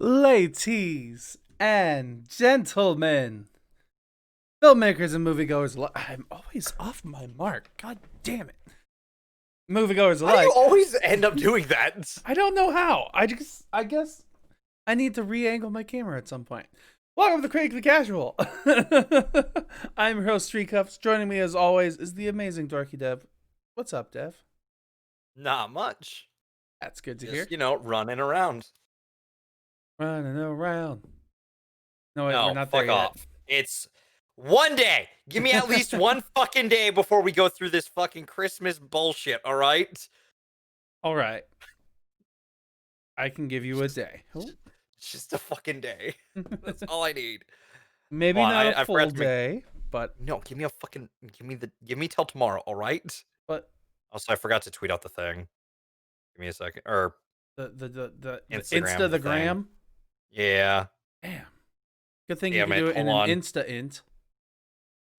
Ladies and gentlemen, filmmakers and moviegoers alike. I'm always off my mark. God damn it. Moviegoers Why do alike. you always end up doing that? I don't know how. I guess I need to re-angle my camera at some point. Welcome to Critically Casual. I'm your host, Srekcuf5. Joining me as always is the amazing Dorky Dev. What's up, Dev? Not much. That's good to Just, hear. running around. Running around. No, wait, No, we're not fuck there yet. off. It's one day. Give me at least one fucking day before we go through this fucking Christmas bullshit, all right? All right. I can give you a day. It's just a fucking day. That's all I need. Maybe Hold on, not a I full forgot to make- day, but No, give me till tomorrow, all right? but Also, I forgot to tweet out the thing. Give me a second. Or the Instagram Insta the the thing. gram. yeah. Damn. Good thing you Damn can it, do it in hold an on. Insta-int.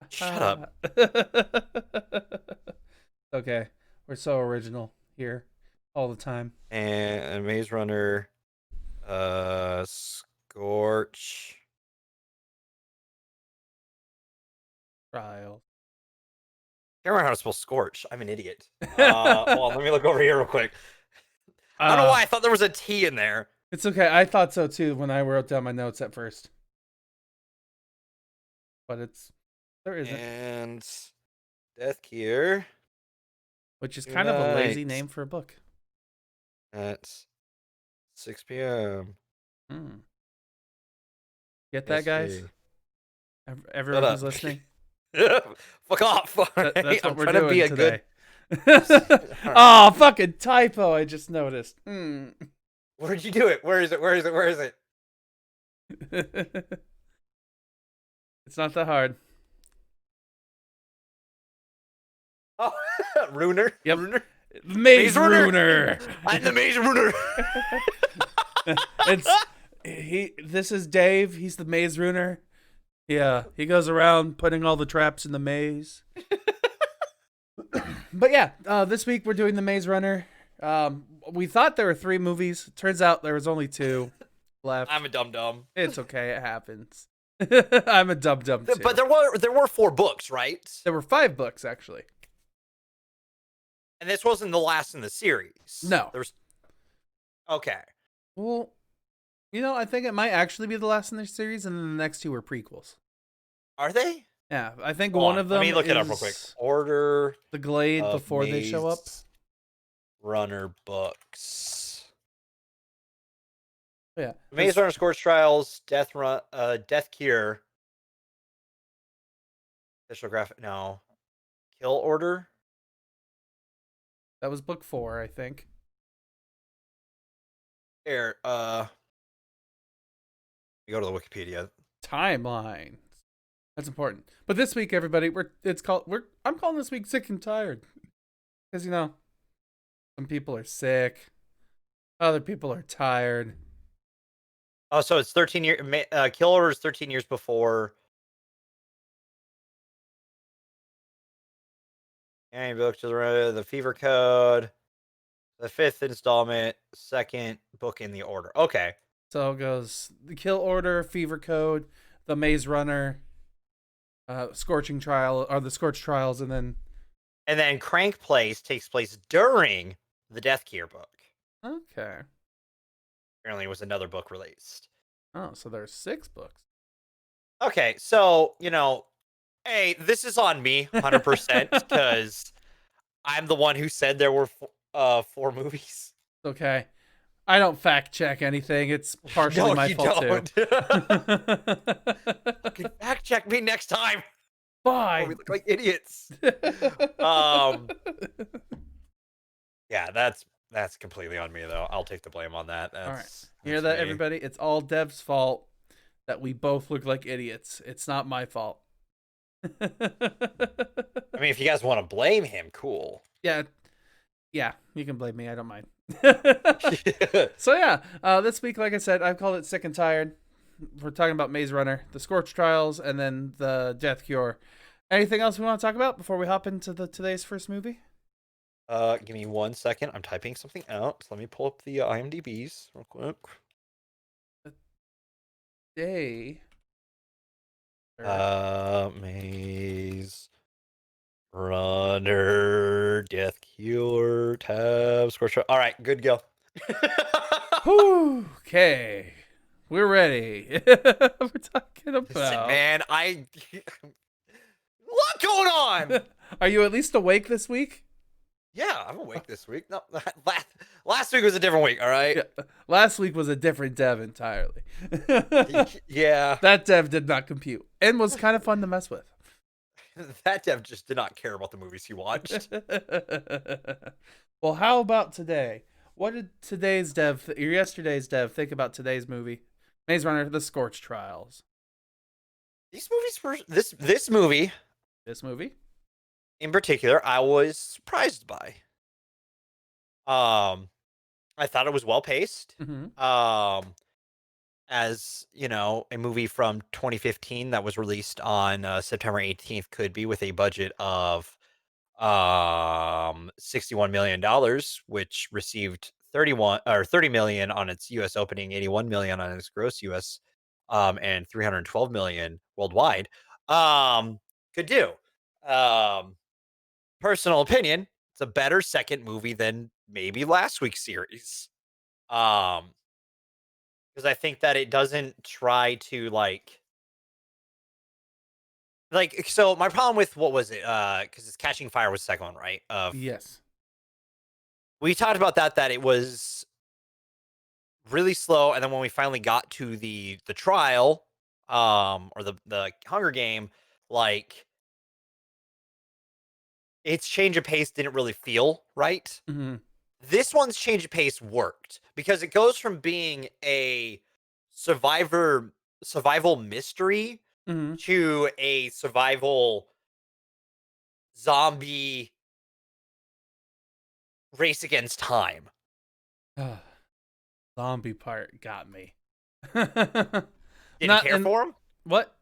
Shut up. Okay, we're so original here all the time. And Maze Runner, Scorch Trial. Can't remember how to spell Scorch. I'm an idiot. Hold on, let me look over here real quick. I don't know why I thought there was a T in there. It's okay. I thought so too when I wrote down my notes at first, but there isn't. And Death Cure Which is kind of a lazy Tonight. name for a book. at 6 p.m. Get that, guys? Yesterday. Everyone Shut who's up. listening. Fuck off. That's what I'm we're trying to doing be a today. good. Oh, fucking typo! I just noticed. Where'd you do it? Where is it? Where is it? Where is it? It's not that hard. Oh, Runer. Yep. Runer. Maze Runer. Runer. I'm the Maze Runer. This is Dave. He's the Maze Runer. Yeah, he goes around putting all the traps in the maze. But yeah, this week we're doing the Maze Runner. We thought there were 3 movies. Turns out there was only 2 left. I'm a dum dum. It's okay. It happens. I'm a dum too. But there were 4 books, right? There were 5 books actually. And this wasn't the last in the series. No. There's. Okay. Well, I think it might actually be the last in the series, and then the next 2 are prequels. Are they? Yeah, I think Hold one on, of them. Let me look is it up real quick. Order the Glade of before they show up. Maze Runner books. Yeah, Maze Runner, Scorch Trials, Death Cure. Official graphic. No. Kill Order. That was book 4, I think. Here, you go to the Wikipedia. Timeline. That's important. But this week, everybody, I'm calling this week Sick and Tired. Because, some people are sick. Other people are tired. Oh, so it's 13 years. Kill Order is 13 years before. Any book to the Fever Code. The 5th installment, 2nd book in the order. Okay. So it goes the Kill Order, Fever Code, the Maze Runner, Scorching Trial, or the Scorch Trials, and then Crank Place takes place during the Death Cure book. Okay. Apparently, it was another book released. Oh, so there's 6 books. Okay, so hey, this is on me, 100%, because I'm the one who said there were 4 movies. Okay. I don't fact check anything. It's partially my fault too. Fucking fact check me next time. Fine. Oh, we look like idiots. Yeah, that's completely on me though. I'll take the blame on that. All right. You hear that, everybody? It's all Dev's fault that we both look like idiots. It's not my fault. I mean, if you guys want to blame him, cool. Yeah, you can blame me. I don't mind. So yeah, this week, like I said, I've called it Sick and Tired. We're talking about Maze Runner, the Scorch Trials, and then the Death Cure. Anything else we want to talk about before we hop into today's first movie? Give me 1 second. I'm typing something out. So let me pull up the IMDb's real quick. Day. Maze Runner, Death Cure, Tab, Scorch Trials. All right, good go. Whew, okay. We're ready. We're talking Listen, about. man, what going on? Are you at least awake this week? Yeah, I'm awake this week. No, last week was a different week. All right. Yeah. Last week was a different dev entirely. Yeah, That dev did not compute and was kind of fun to mess with. that dev just did not care about the movies he watched. Well, how about today? What did today's dev, or yesterday's dev, think about today's movie? Maze Runner: The Scorch Trials. These movies were this movie This movie? in particular, I was surprised by. I thought it was well paced. Mm-hmm. As you know, a movie from 2015 that was released on September 18th could be, with a budget of $61 million, which received 30 million on its US opening, 81 million on its gross US, and 312 million worldwide. Could do. Um, Personal opinion, it's a better second movie than maybe last week's series. Um, because I think that it doesn't try to so my problem with, what was it? Because it's Catching Fire was the second one, right? Yes. We talked about that it was really slow, and then when we finally got to the trial, or the Hunger Game, like, its change of pace didn't really feel right. Mm-hmm. This one's change of pace worked because it goes from being a survival mystery Mm-hmm. to a survival zombie race against time. Zombie part got me. Didn't care for him? What?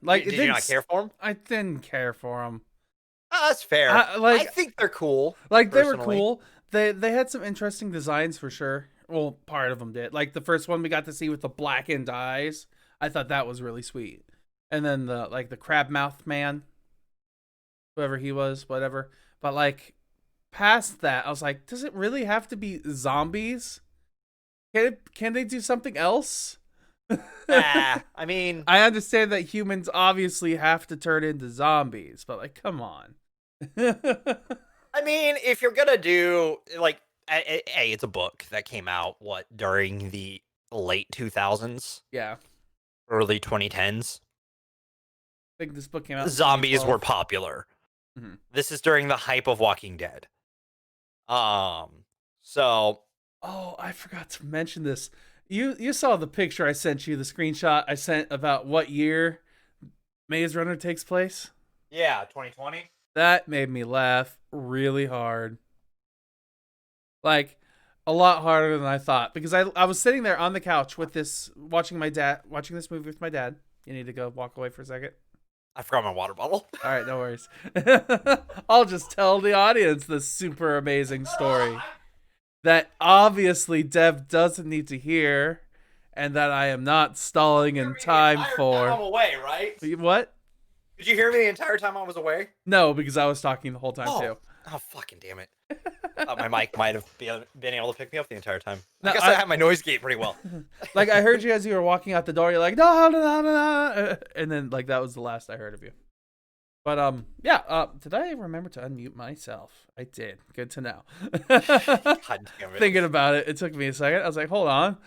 Like, Did you not care for him? I didn't care for him. Oh, that's fair. I think they're cool. Like, they were personally. cool. They had some interesting designs for sure. Well, part of them did. Like the first one we got to see with the blackened eyes. I thought that was really sweet. And then the crab mouth man, whoever he was, whatever. But like past that, I was like, does it really have to be zombies? Can they do something else? I mean, I understand that humans obviously have to turn into zombies, but like, come on. I mean, if you're gonna do, like, hey, it's a book that came out during the late 2000s, Yeah, early 2010s. I think this book came out. Zombies were popular. Mm-hmm. This is during the hype of Walking Dead. So, oh, I forgot to mention this. You saw the picture I sent you, the screenshot I sent about what year Maze Runner takes place? yeah, 2020. That made me laugh really hard. Like, a lot harder than I thought. Because I was sitting there on the couch with this, watching this movie with my dad. You need to go walk away for a second. I forgot my water bottle. All right, no worries. I'll just tell the audience this super amazing story that obviously Dev doesn't need to hear, and that I am not stalling in time for. I'm away, right? What? Did you hear me the entire time I was away? No, because I was talking the whole time too. Oh, fucking damn it. My mic might have been able to pick me up the entire time. No, I guess I have my noise gate pretty well. Like, I heard you as you were walking out the door. You're like, no, no, no, no, no. And then, like, that was the last I heard of you. But, yeah, did I remember to unmute myself? I did. Good to know. God damn it. Thinking about it, it took me a second. I was like, hold on.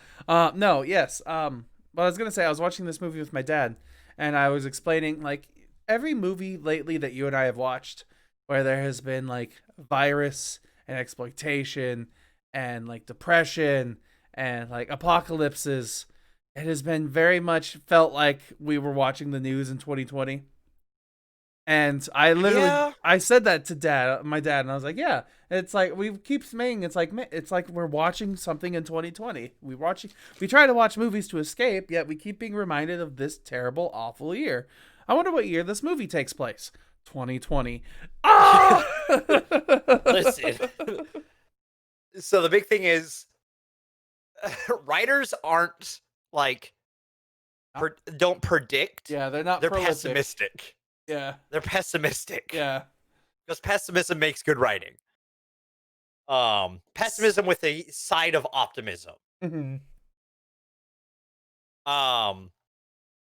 No, yes. But I was going to say, I was watching this movie with my dad, and I was explaining, like, every movie lately that you and I have watched where there has been, like, virus and exploitation and, like, depression and, like, apocalypses, it has been very much felt like we were watching the news in 2020. And I literally, I said that to my dad, and I was like, yeah, it's like, we keep saying, it's like we're watching something in 2020. We try to watch movies to escape, yet we keep being reminded of this terrible, awful year. I wonder what year this movie takes place. 2020. Ah! Listen. So the big thing is, writers aren't, like, don't predict. Yeah, they're not They're prolific. pessimistic. Yeah. They're pessimistic. Yeah. Because pessimism makes good writing. Pessimism with a side of optimism. Mm-hmm. Um,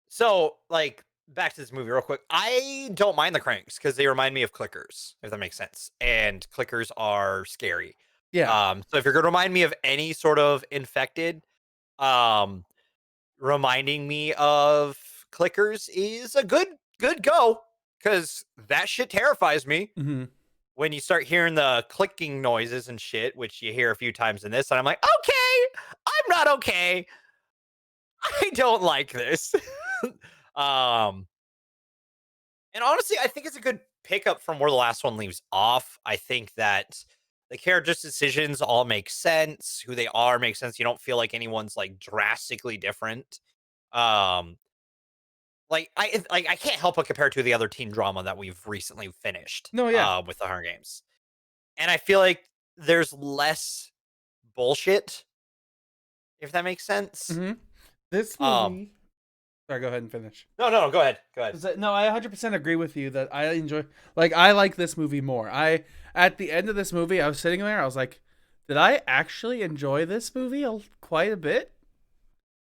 so like back to this movie real quick. I don't mind the cranks because they remind me of clickers, if that makes sense. And clickers are scary. Yeah. So if you're gonna remind me of any sort of infected, um, reminding me of clickers is a good go because that shit terrifies me Mm-hmm. when you start hearing the clicking noises and shit, which you hear a few times in this, and I'm like, okay, I'm not okay. I don't like this. um, and honestly, I think it's a good pickup from where the last one leaves off. I think that the characters' decisions all make sense. Who they are makes sense. You don't feel like anyone's like drastically different. Um, I can't help but compare it to the other teen drama that we've recently finished No, yeah. with the Hunger Games. And I feel like there's less bullshit, if that makes sense. Mm-hmm. This Um, movie. Sorry, go ahead and finish. no, go ahead. Go ahead. No, I 100% agree with you that I enjoy. Like, I like this movie more. At the end of this movie, I was sitting there. I was like, did I actually enjoy this movie quite a bit?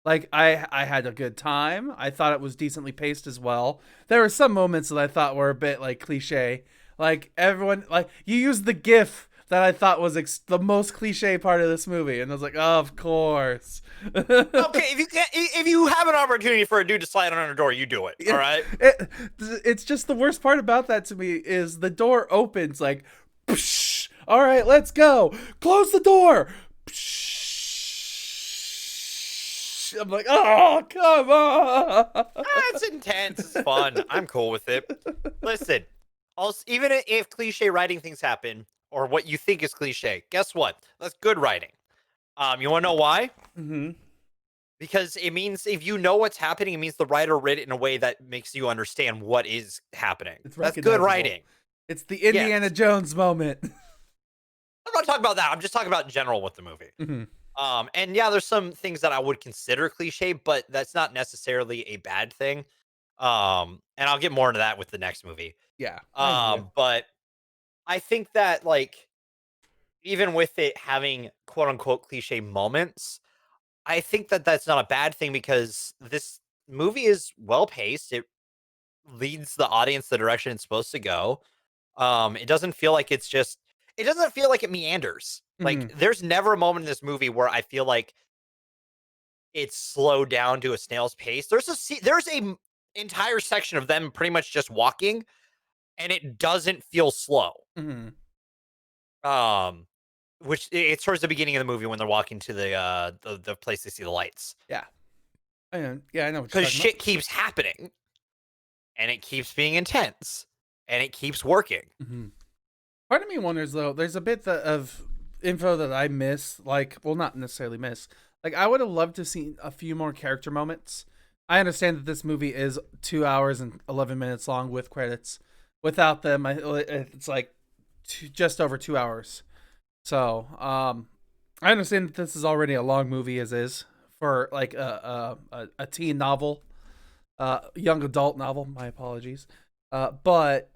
Like, I had a good time. I thought it was decently paced as well. There were some moments that I thought were a bit like cliche. Like everyone, like you used the GIF that I thought was the most cliche part of this movie, and I was like, oh, of course. Okay, if you have an opportunity for a dude to slide on a door, you do it. All right. It's just the worst part about that to me is the door opens like, psh, all right, let's go. Close the door. Psh, I'm like, oh, come on. It's intense. It's fun. I'm cool with it. Listen, also, even if cliche writing things happen or what you think is cliche, guess what? That's good writing. You want to know why? Mm-hmm. Because it means if you know what's happening, it means the writer wrote it in a way that makes you understand what is happening. It's That's good recognizable. writing. It's the Indiana Yes. Jones moment. I'm not talking about that. I'm just talking about in general with the movie. Mm-hmm. And yeah, there's some things that I would consider cliche, but that's not necessarily a bad thing. And I'll get more into that with the next movie. Yeah. I hear you. But I think that like even with it having quote unquote cliche moments, I think that that's not a bad thing because this movie is well paced. It leads the audience the direction it's supposed to go. It doesn't feel like it doesn't feel like it meanders. Mm-hmm. Like there's never a moment in this movie where I feel like it's slowed down to a snail's pace. There's a entire section of them pretty much just walking, and it doesn't feel slow. Mm-hmm. Um, which it's towards the beginning of the movie when they're walking to the place they see the lights. Yeah. I know. Yeah, I know what you're Because talking shit keeps happening, and it keeps being intense, and it keeps working. about. Mm-hmm. Part of me wonders though. There's a bit of info that I miss. Like, well, not necessarily miss. Like, I would have loved to see a few more character moments. I understand that this movie is 2 hours and 11 minutes long with credits. Without them, it's like just over 2 hours. So, I understand that this is already a long movie as is for like a teen novel, young adult novel. My apologies, but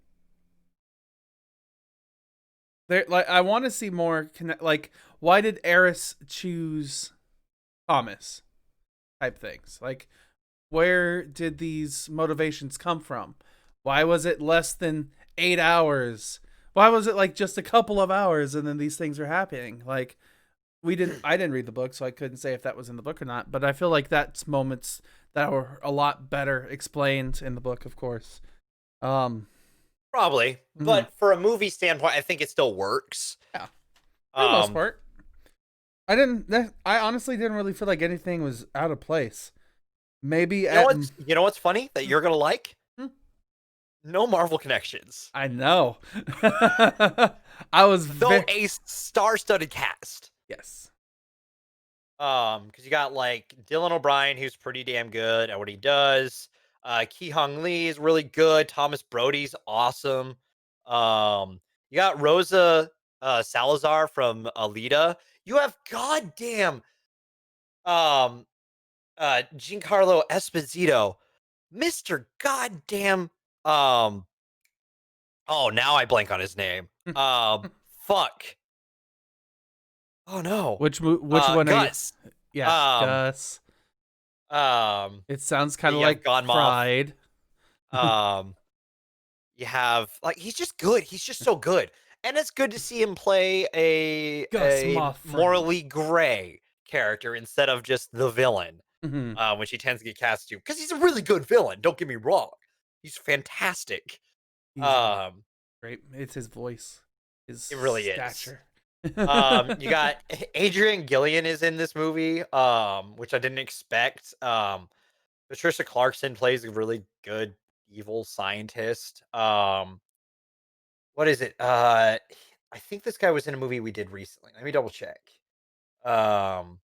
there, like, I want to see more. Like, why did Eris choose Thomas? Type things. Like, where did these motivations come from? Why was it less than 8 hours? Why was it like just a couple of hours and then these things are happening? Like, I didn't read the book, so I couldn't say if that was in the book or not, but I feel like that's moments that were a lot better explained in the book, of course. Probably, but for a movie standpoint, I think it still works. Yeah, for the most part. I honestly didn't really feel like anything was out of place. Maybe you know what's funny that you're gonna like? No Marvel connections. I know. I was a star-studded cast. Yes. Because you got like Dylan O'Brien, who's pretty damn good at what he does. Ki Hong Lee is really good. Thomas Brody's awesome. You got Rosa Salazar from Alita. You have goddamn Giancarlo Esposito, Mr. Goddamn. Um, oh, now I blank on his name. Fuck. Oh no. Which one are you? Gus. Yes, Um, Gus. um, It sounds kind yeah, of you have like Gon Moff. Pride. Um, you have like he's just good. He's just so good, and it's good to see him play Gus a Mothfrey. morally gray character instead of just the villain, Hmm. which he tends to get cast to. Because he's a really good villain. Don't get me wrong. He's fantastic. He's Um, great. It's his voice, his it really is. stature. You got Adrian Gillian is in this movie, which I didn't expect. Patricia Clarkson plays a really good evil scientist. What is it? I think this guy was in a movie we did recently. Let me double check. Um,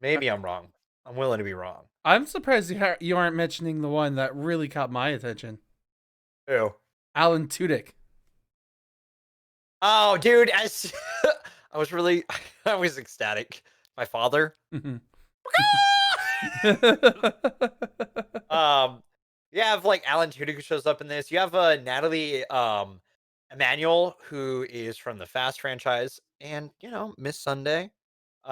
maybe I'm wrong. I'm willing to be wrong. I'm surprised you aren't mentioning the one that really caught my attention. Who? Alan Tudyk. Oh, dude, I was really, I was ecstatic. My father. Mhm. um, you have like Alan Tudyk who shows up in this. You have Natalie Emmanuel who is from the Fast franchise, and Miss Sunday. You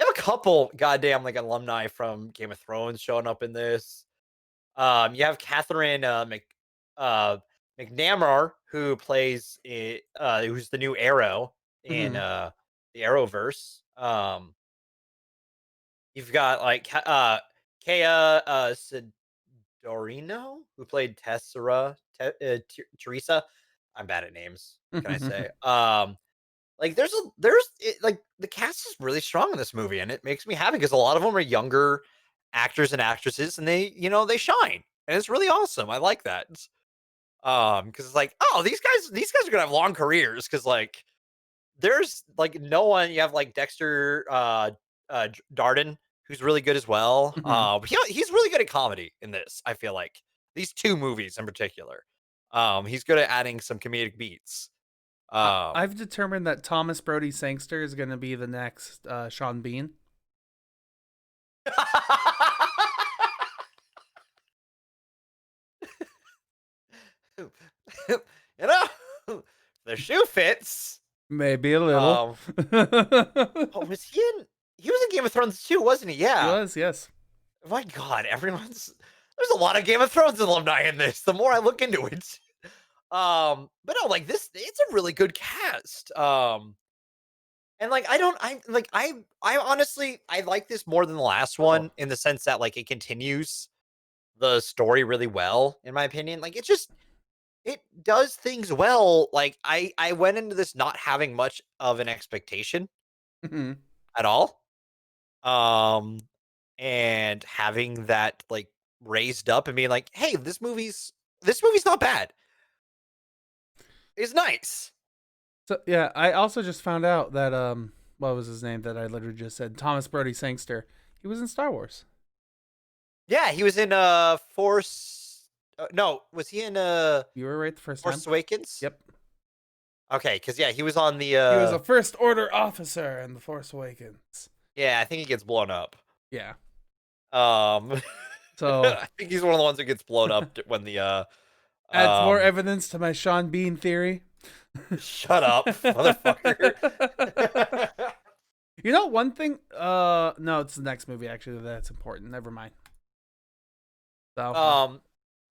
have a couple goddamn like alumni from Game of Thrones showing up in this. You have Catherine uh, McNamara who plays who's the new Arrow in Mhm. the Arrowverse. You've got like Kea Sidorino who played Teresa. I'm bad at names. What can I say? Like like the cast is really strong in this movie, and it makes me happy because a lot of them are younger actors and actresses, and they shine, and it's really awesome. I like that. Because it's like, oh, these guys are gonna have long careers because like there's like no one. You have like Dexter Darden, who's really good as well. Mhm. He's really good at comedy in this. I feel like these two movies in particular. He's good at adding some comedic beats. Um, I've determined that Thomas Brody Sangster is going to be the next Sean Bean. you know, the shoe fits. Maybe a little. Um, oh, was he in? He was in Game of Thrones too, wasn't he? He Yeah. was, yes. My God, there's a lot of Game of Thrones alumni in this. The more I look into it, but no, like this, it's a really good cast. And like I honestly I like this more than the last Oh. one in the sense that like it continues the story really well, in my opinion. Like it does things well. Like I went into this not having much of an expectation Mhm. at all. Um and having that like raised up and being like, "Hey, this movie's not bad." Is nice. So yeah, I also just found out that what was his name that I literally just said? Thomas Brody Sangster. He was in Star Wars. Yeah, he was in Force no, was he in You were right the first time. Force Awakens? Yep. Okay, cuz yeah, he was on the He was a First Order officer in The Force Awakens. yeah, I think he gets blown up. Yeah. Um So I think he's one of the ones that gets blown up when the adds more um evidence to my Sean Bean theory. shut up, motherfucker. You know, one thing. No, it's the next movie actually that's important. Never mind. So um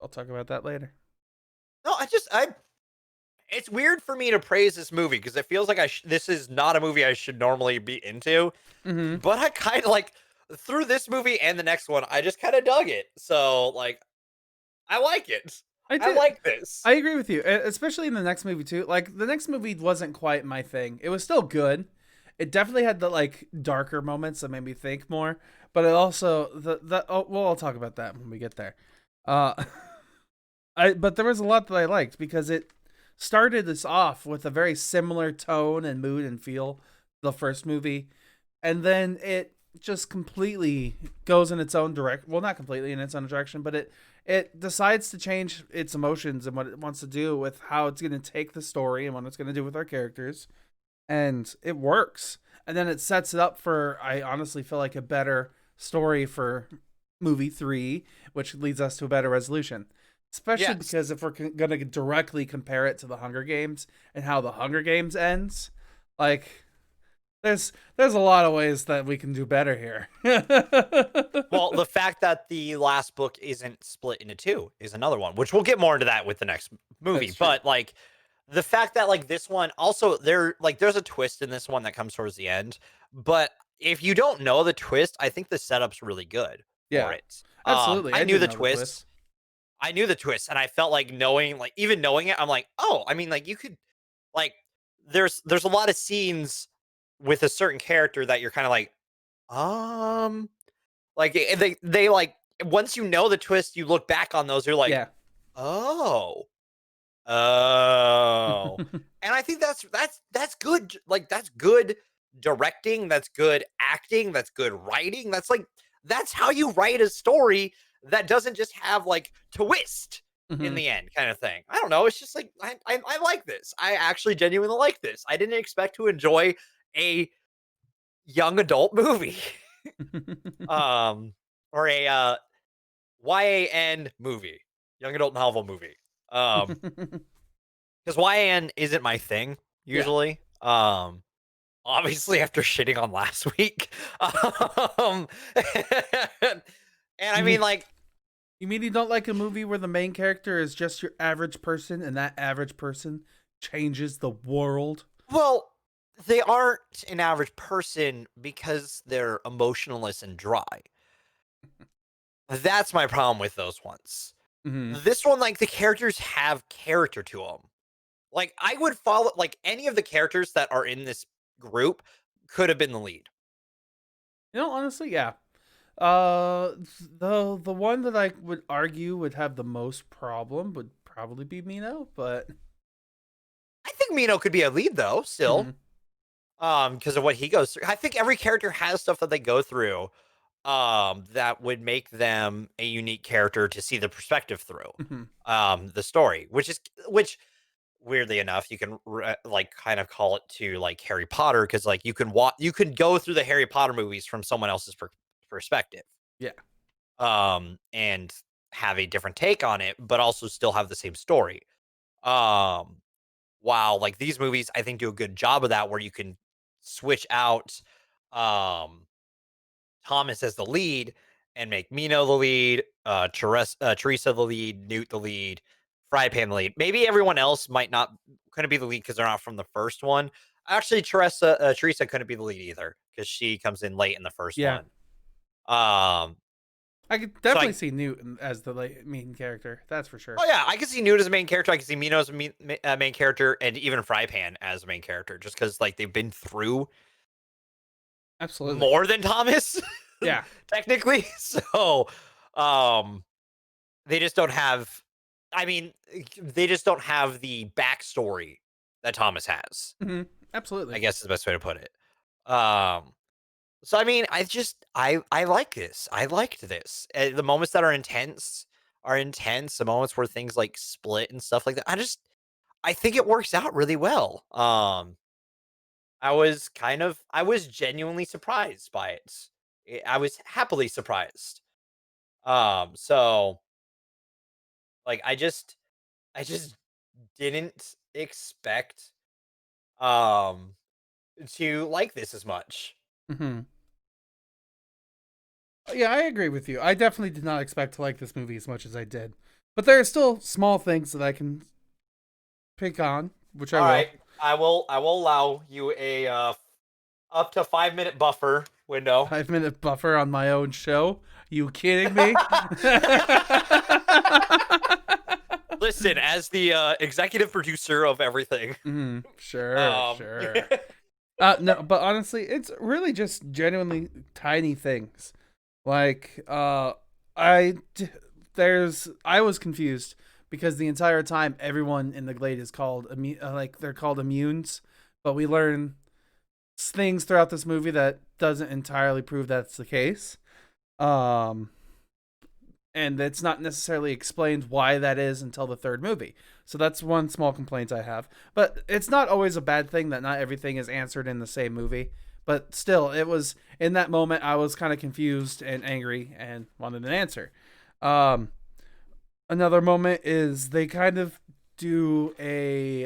I'll talk about that later. no, I it's weird for me to praise this movie because it feels like this is not a movie I should normally be into, Mm-hmm. but I kind of like through this movie and the next one, I just kind of dug it. So like I like it. I I did. like this. I agree with you, especially in the next movie too. Like the next movie wasn't quite my thing. It was still good. It definitely had the like darker moments that made me think more. But it also the oh well, I'll talk about that when we get there. Uh, but there was a lot that I liked because it started us off with a very similar tone and mood and feel the first movie, and then it just completely goes in its own direct. Well, not completely in its own direction, but it decides to change its emotions and what it wants to do with how it's going to take the story and what it's going to do with our characters, and it works. And then it sets it up for I honestly feel like a better story for movie 3, which leads us to a better resolution. Especially Yes. because if we're going to directly compare it to the Hunger Games and how the Hunger Games ends, like there's a lot of ways that we can do better here. Well, the fact that the last book isn't split into two is another one, which we'll get more into that with the next movie. That's true. But like the fact that like this one also there's a twist in this one that comes towards the end. But if you don't know the twist, I think the setup's really good for Yeah, it. absolutely. I I knew didn't the know the twist. twist. I knew the twist, and I felt like knowing, like even knowing it, I'm like, oh, I mean, like you could, like, there's a lot of scenes with a certain character that you're kind of um, like they like once you know the twist, you look back on those, you're like, Yeah. oh, oh, and I think that's good. Like that's good directing, that's good acting, that's good writing. That's how you write a story that doesn't just have like twist in Mhm. the end kind of thing. I don't know. It's just like I like this. I actually genuinely like this. I didn't expect to enjoy a young adult movie. um or a YAN movie, young adult novel movie. Because YAN isn't my thing Yeah. usually. Obviously after shitting on last week. Um, and I You mean, mean like, you mean you don't like a movie where the main character is just your average person and that average person changes the world? well, they aren't an average person because they're emotionless and dry. That's my problem with those ones. Mhm. This one, like, the characters have character to them. Like, I would follow, like, any of the characters that are in this group could have been the lead. Honestly, yeah. The one that I would argue would have the most problem would probably be Mino, but I think Mino could be a lead though, still. mhm. Because of what he goes through. I think every character has stuff that they go through, that would make them a unique character to see the perspective through, Mhm. the story, which weirdly enough, you can like kind of call it to like Harry Potter because like you can go through the Harry Potter movies from someone else's perspective, Yeah. and have a different take on it, but also still have the same story. Um, while like these movies, I think do a good job of that, where you can switch out um Thomas as the lead and make Mino the lead, Teresa the lead, Newt the lead, Frypan the lead. Maybe everyone else might not couldn't be the lead because they're not from the first one. Actually, Teresa couldn't be the lead either because she comes in late in the first Yeah. one. Um, I could so definitely I see Newton as the main character. That's for sure. oh yeah, I can see Newt as a main character. I can see Mino as a main character, and even Frypan as a main character, just because like they've been through Absolutely. more than Thomas, Yeah. technically. So, um, they just don't have. I mean, they just don't have the backstory that Thomas has. Mhm. I Absolutely. guess is the best way to put it. Um, so I mean, I like this. I liked this. The moments that are intense are intense. The moments where things like split and stuff like that. I think it works out really well. I was genuinely surprised by it. I was happily surprised. So like I just didn't expect um to like this as much. Mhm. Yeah, I agree with you. I definitely did not expect to like this movie as much as I did. But there are still small things that I can pick on, which I All will. right, I will allow you a up to 5 minute buffer window. 5 minute buffer on my own show. You kidding me? Listen, as the executive producer of everything, Sure, um, sure. No, but honestly, it's really just genuinely tiny things. Like, I d- I was confused because the entire time everyone in the Glade is called like they're called immunes, but we learn things throughout this movie that doesn't entirely prove that's the case. Um, and it's not necessarily explained why that is until the third movie. So that's one small complaint I have. But it's not always a bad thing that not everything is answered in the same movie. But still, it was in that moment I was kind of confused and angry and wanted an answer. Um, Another moment is they kind of do a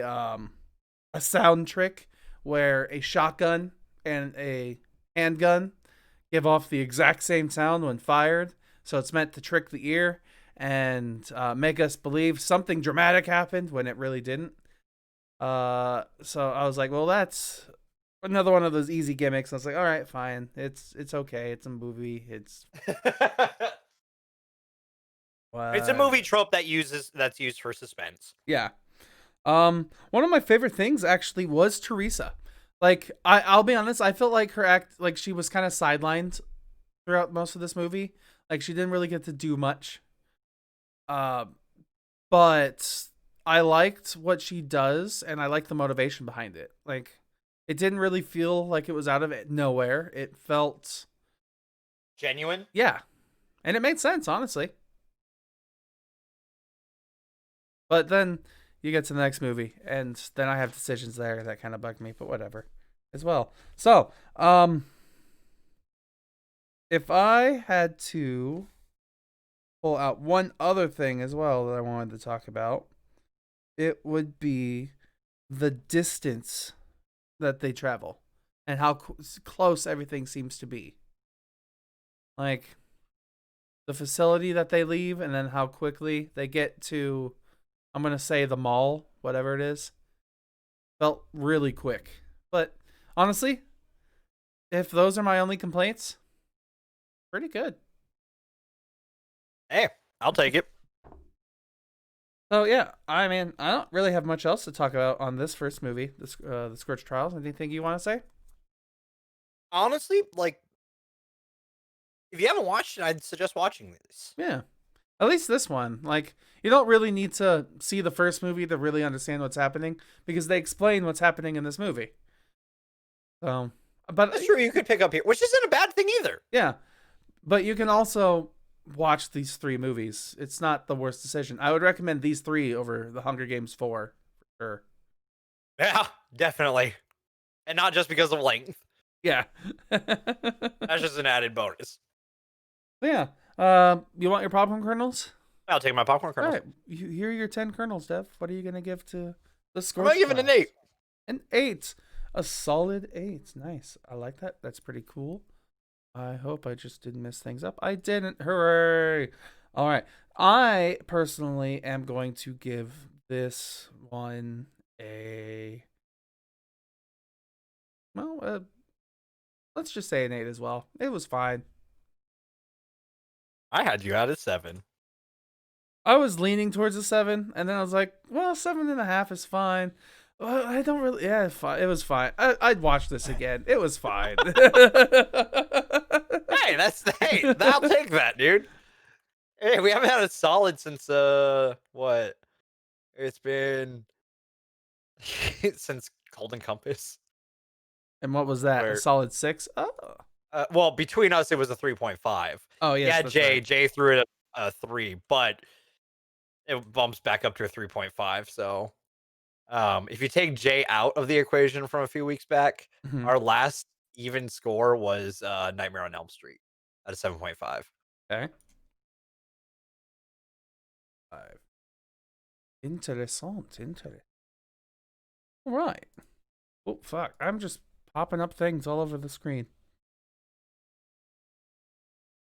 sound trick where a shotgun and a handgun give off the exact same sound when fired. So it's meant to trick the ear and make us believe something dramatic happened when it really didn't. So I was like, well, that's another one of those easy gimmicks. I was like, all right, fine. It's okay. It's a movie. It's It's a movie trope that's used for suspense. yeah. One of my favorite things actually was Teresa. Like I'll be honest, I felt like her act like she was kind of sidelined throughout most of this movie. Like she didn't really get to do much. Uh, but I liked what she does, and I liked the motivation behind it. Like it didn't really feel like it was out of it nowhere. It felt Genuine. yeah, and it made sense honestly. But then you get to the next movie, and then I have decisions there that kind of bug me, but whatever, as well. So, if I had to pull out one other thing as well that I wanted to talk about, it would be the distance that they travel and how close everything seems to be. Like the facility that they leave, and then how quickly they get to, I'm going to say the mall, whatever it is, felt really quick. But honestly, if those are my only complaints, pretty good. Hey, I'll take it. So yeah, I mean, I don't really have much else to talk about on this first movie, the Scorch Trials. Anything you want to say? Honestly, like if you haven't watched it, I'd suggest watching this. Yeah, at least this one. Like, you don't really need to see the first movie to really understand what's happening because they explain what's happening in this movie. So, but That's true. You could pick up here, which isn't a bad thing either. yeah, but you can also watch these three movies. It's not the worst decision. I would recommend these three over the Hunger Games 4 for sure. Yeah, definitely, and not just because of length. Yeah. That's just an added bonus. Yeah. You want your popcorn kernels? I'll take my popcorn kernels. All right. Here are your 10 kernels, Dev. What are you going to give to the score? I'm gonna give it an 8. An 8. A solid 8. Nice. I like that. That's pretty cool. I hope I just didn't mess things up. I didn't. Hooray. All right. I personally am going to give this one a. Well, let's just say an 8 as well. It was fine. I had you at a 7. I was leaning towards a 7, and then I was like, well, 7.5 is fine. Well, I don't really. Yeah, it was fine. I'd watch this again. It was fine. Hey, I'll take that, dude. Hey, we haven't had a solid since what? It's been since Golden Compass. And what was that? A solid 6? Oh. Well, between us, it was a 3.5. Oh, yes. Yeah, Jay. Right. Jay threw it a 3, but it bumps back up to a 3.5. So, if you take Jay out of the equation from a few weeks back, our last even score was Nightmare on Elm Street at a 7.5. Okay. 5. Interessant. All right. Oh, fuck. I'm just popping up things all over the screen.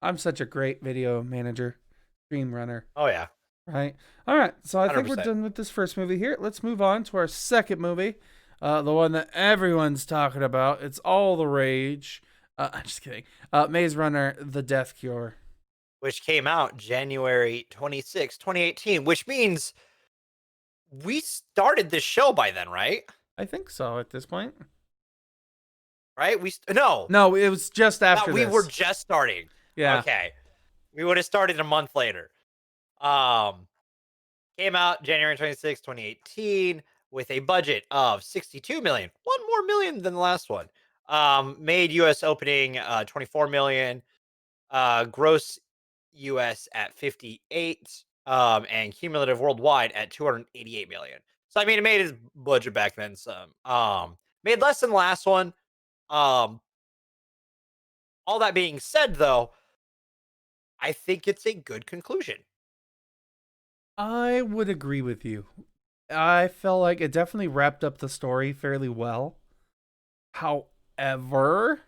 I'm such a great video manager, stream runner. Oh, yeah. Right. All right. So I 100%. think we're done with this first movie here. Let's move on to our second movie, the one that everyone's talking about. It's all the rage. I'm just kidding. Maze Runner: The Death Cure, which came out January 26, 2018, which means we started this show by then, right? I think so at this point. Right? No, it was just after we were just starting. Yeah. Okay. We would have started a month later. Came out January 26, 2018 with a budget of 62 million. One more million than the last one. Made US opening 24 million. Gross US at 58. And cumulative worldwide at 288 million. So I mean it made his budget back then some. Made less than the last one. All that being said, though, I think it's a good conclusion. I would agree with you. I felt like it definitely wrapped up the story fairly well. However,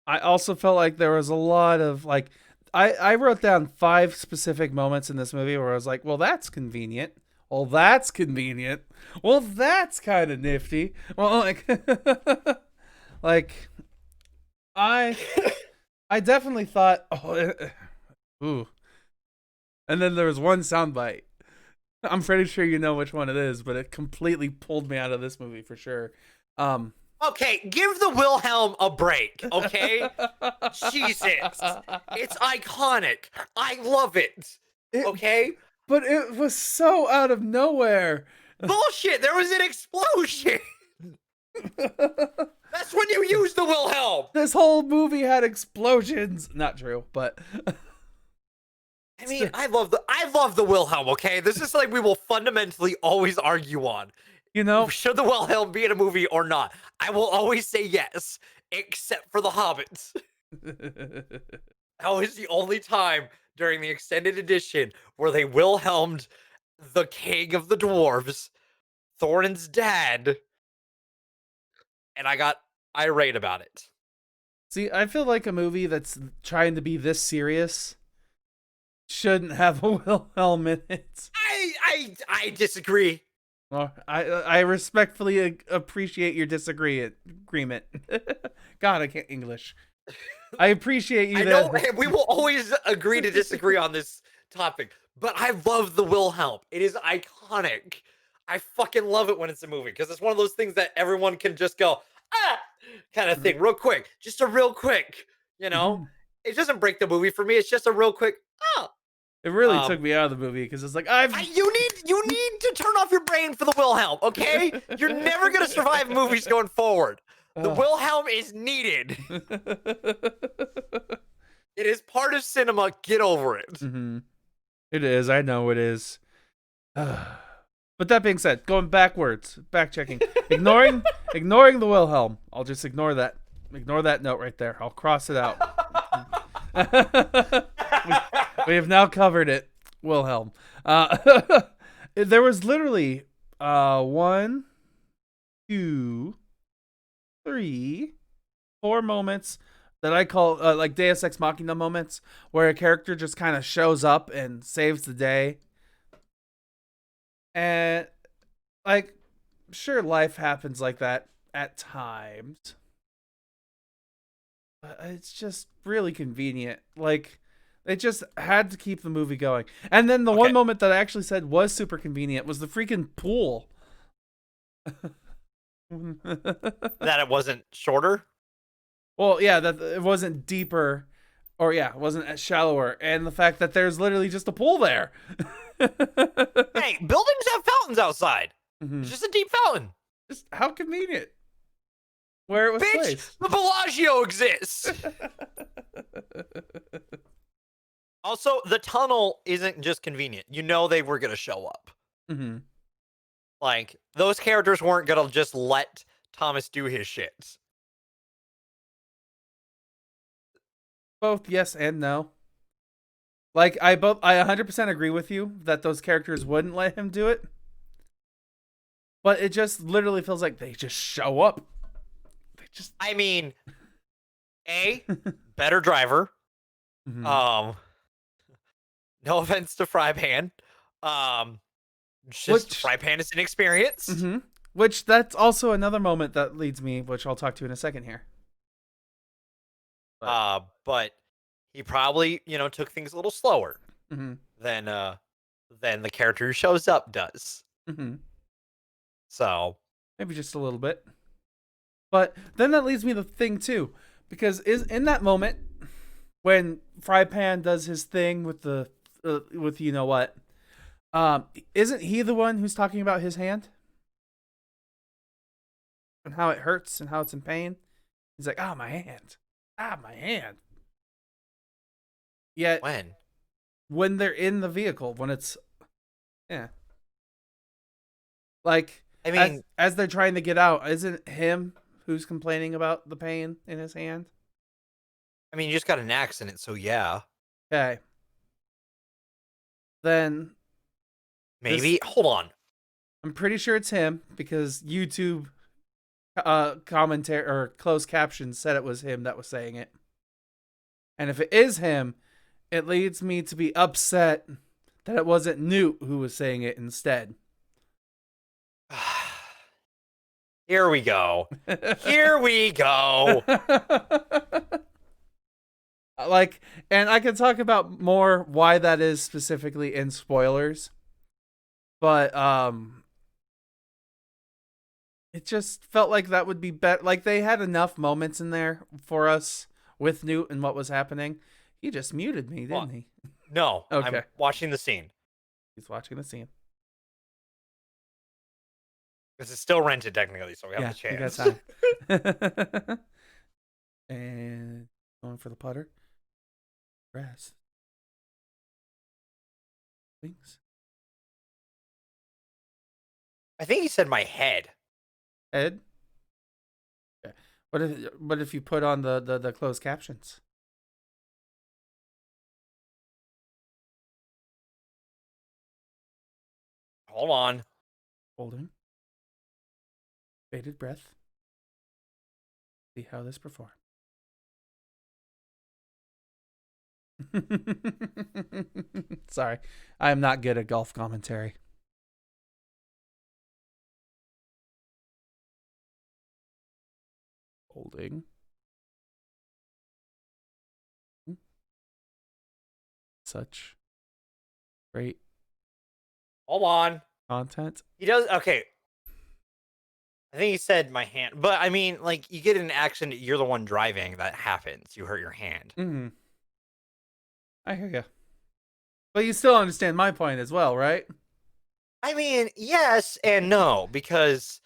I also felt like there was a lot of like I wrote down 5 specific moments in this movie where I was like, well, that's convenient. Well, that's convenient. Well, that's kind of nifty. Well, like like I I definitely thought, oh, ooh. And then there was one soundbite. I'm pretty sure you know which one it is, but it completely pulled me out of this movie for sure. Okay, give the Wilhelm a break, okay? Jesus. It's iconic. I love it. Okay? But it was so out of nowhere. Bullshit, there was an explosion. That's when you use the Wilhelm. This whole movie had explosions. Not true, but I mean, I love the Wilhelm, okay? This is like we will fundamentally always argue on. you know, Should the Wilhelm be in a movie or not? I will always say yes, except for the Hobbits. That was the only time during the extended edition where they Wilhelmed the king of the dwarves, Thorin's dad, and I got irate about it. see, I feel like a movie that's trying to be this serious shouldn't have a Wilhelm in it. I disagree. Well, I respectfully appreciate your agreement. God, I can't English. I appreciate you. I know we will always agree to disagree on this topic, but I love the Wilhelm. It is iconic. I fucking love it when it's a movie because it's one of those things that everyone can just go, ah, kind of thing, real quick. Just a real quick, you know? It doesn't break the movie for me. It's just a real quick, oh. It really took me out of the movie because it's like you need to turn off your brain for the Wilhelm, okay? You're never gonna survive movies going forward. The Wilhelm is needed. It is part of cinema. Get over it. Mm-hmm. It is. I know it is. But that being said, going backwards, back checking, ignoring the Wilhelm. I'll just ignore that. Ignore that note right there. I'll cross it out. We have now covered it. Wilhelm. There was literally 1, 2, 3, 4 moments that I call like Deus Ex Machina moments where a character just kind of shows up and saves the day. And like, sure, life happens like that at times. But it's just really convenient. Like, they just had to keep the movie going. And then the one moment that I actually said was super convenient was the freaking pool. That it wasn't shorter? Well, yeah, that it wasn't deeper, or yeah, it wasn't as shallower. And the fact that there's literally just a pool there. Hey, buildings have fountains outside. It's just a deep fountain. Just how convenient. Where it was placed. The Bellagio exists. Also, the tunnel isn't just convenient. You know they were going to show up. Like, those characters weren't going to just let Thomas do his shit. Both yes and no. Like, I 100% agree with you that those characters wouldn't let him do it. But it just literally feels like they just show up. I mean, better driver. No offense to Frypan. Frypan is inexperienced. Which that's also another moment that leads me, which I'll talk to in a second here. But he probably, took things a little slower than the character who shows up does. So maybe just a little bit. But then that leads me to the thing too, because is in that moment when Frypan does his thing with the with you know what, isn't he the one who's talking about his hand and how it hurts and how it's in pain? He's like, my hand, my hand. Yet when they're in the vehicle, when it's like, I mean, as they're trying to get out, isn't him who's complaining about the pain in his hand? I mean, you just got an accident, so yeah. Okay. Then Maybe. Hold on. I'm pretty sure it's him because YouTube commentary or closed captions said it was him that was saying it. And if it is him, it leads me to be upset that it wasn't Newt who was saying it instead. Here we go. Here we go. Like, and I can talk about more why that is specifically in spoilers, but it just felt like that would be better. Like, they had enough moments in there for us with Newt and what was happening. He just muted me, didn't he? No. Okay. I'm watching the scene. He's watching the scene. This is still rented technically, so we have the chance. You got time. And going for the putter. Grass. Wings. I think he said my head. Head. Okay. What if you put on the closed captions? Hold on. Holding. Bated breath. See how this performs. Sorry, I am not good at golf commentary. Holding. Such great Hold on. content. He does. Okay. I think he said my hand. But I mean, like, you get in an accident, you're the one driving, that happens. You hurt your hand. Mm-hmm. I hear you. But you still understand my point as well, right? I mean, yes and no, because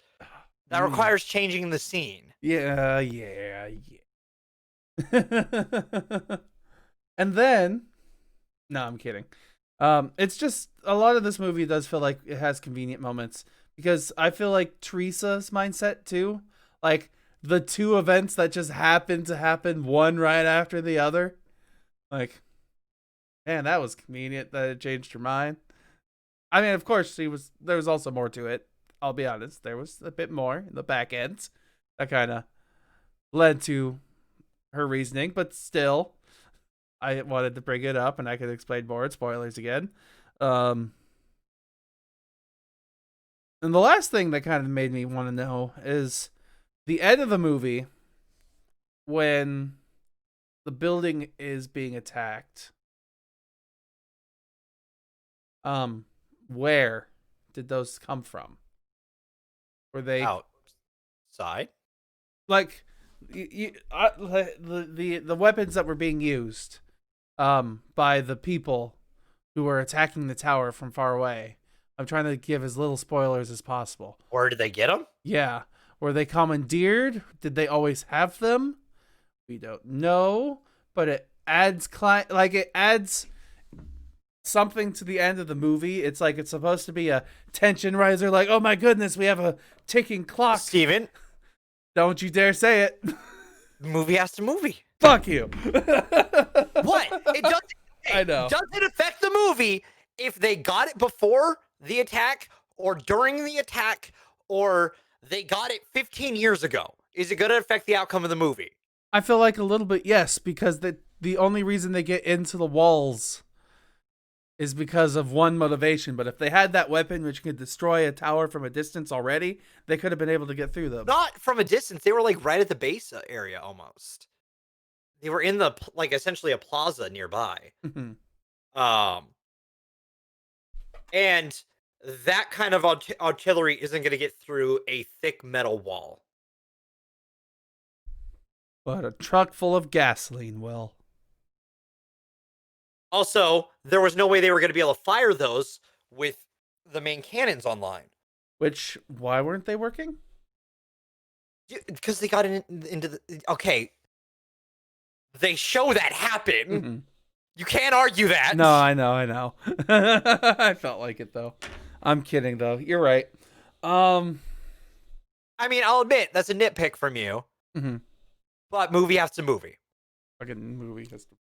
that requires changing the scene. Yeah. And then, no, I'm kidding. It's just a lot of this movie does feel like it has convenient moments because I feel like Teresa's mindset too, like the two events that just happen to happen one right after the other, like, man, that was convenient that it changed her mind. I mean, of course, there was also more to it. I'll be honest, there was a bit more in the back end that kind of led to her reasoning, but still, I wanted to bring it up, and I could explain more. Spoilers again. And the last thing that kind of made me want to know is the end of the movie when the building is being attacked. Where did those come from? Were they outside? Like the weapons that were being used by the people who were attacking the tower from far away? I'm trying to give as little spoilers as possible. Where did they get them? Yeah. Were they commandeered? Did they always have them? We don't know, but it adds it adds something to the end of the movie. It's like it's supposed to be a tension riser, like, oh my goodness, we have a ticking clock. Steven, don't you dare say it. Movie has to movie. Fuck you. What? It doesn't. I know. Does it affect the movie if they got it before the attack or during the attack or they got it 15 years ago? Is it going to affect the outcome of the movie? I feel like a little bit yes, because the only reason they get into the walls is because of one motivation. But if they had that weapon which could destroy a tower from a distance already, they could have been able to get through them. Not from a distance. They were like right at the base area almost. They were in the, like, essentially a plaza nearby. And that kind of artillery isn't going to get through a thick metal wall. But a truck full of gasoline will. Also, there was no way they were going to be able to fire those with the main cannons online. Which, why weren't they working? Because they got into the... Okay. They show that happen. Mm-hmm. You can't argue that. No, I know. I felt like it, though. I'm kidding, though. You're right. I mean, I'll admit, that's a nitpick from you. Mm-hmm. But movie has to movie. fucking movie has to.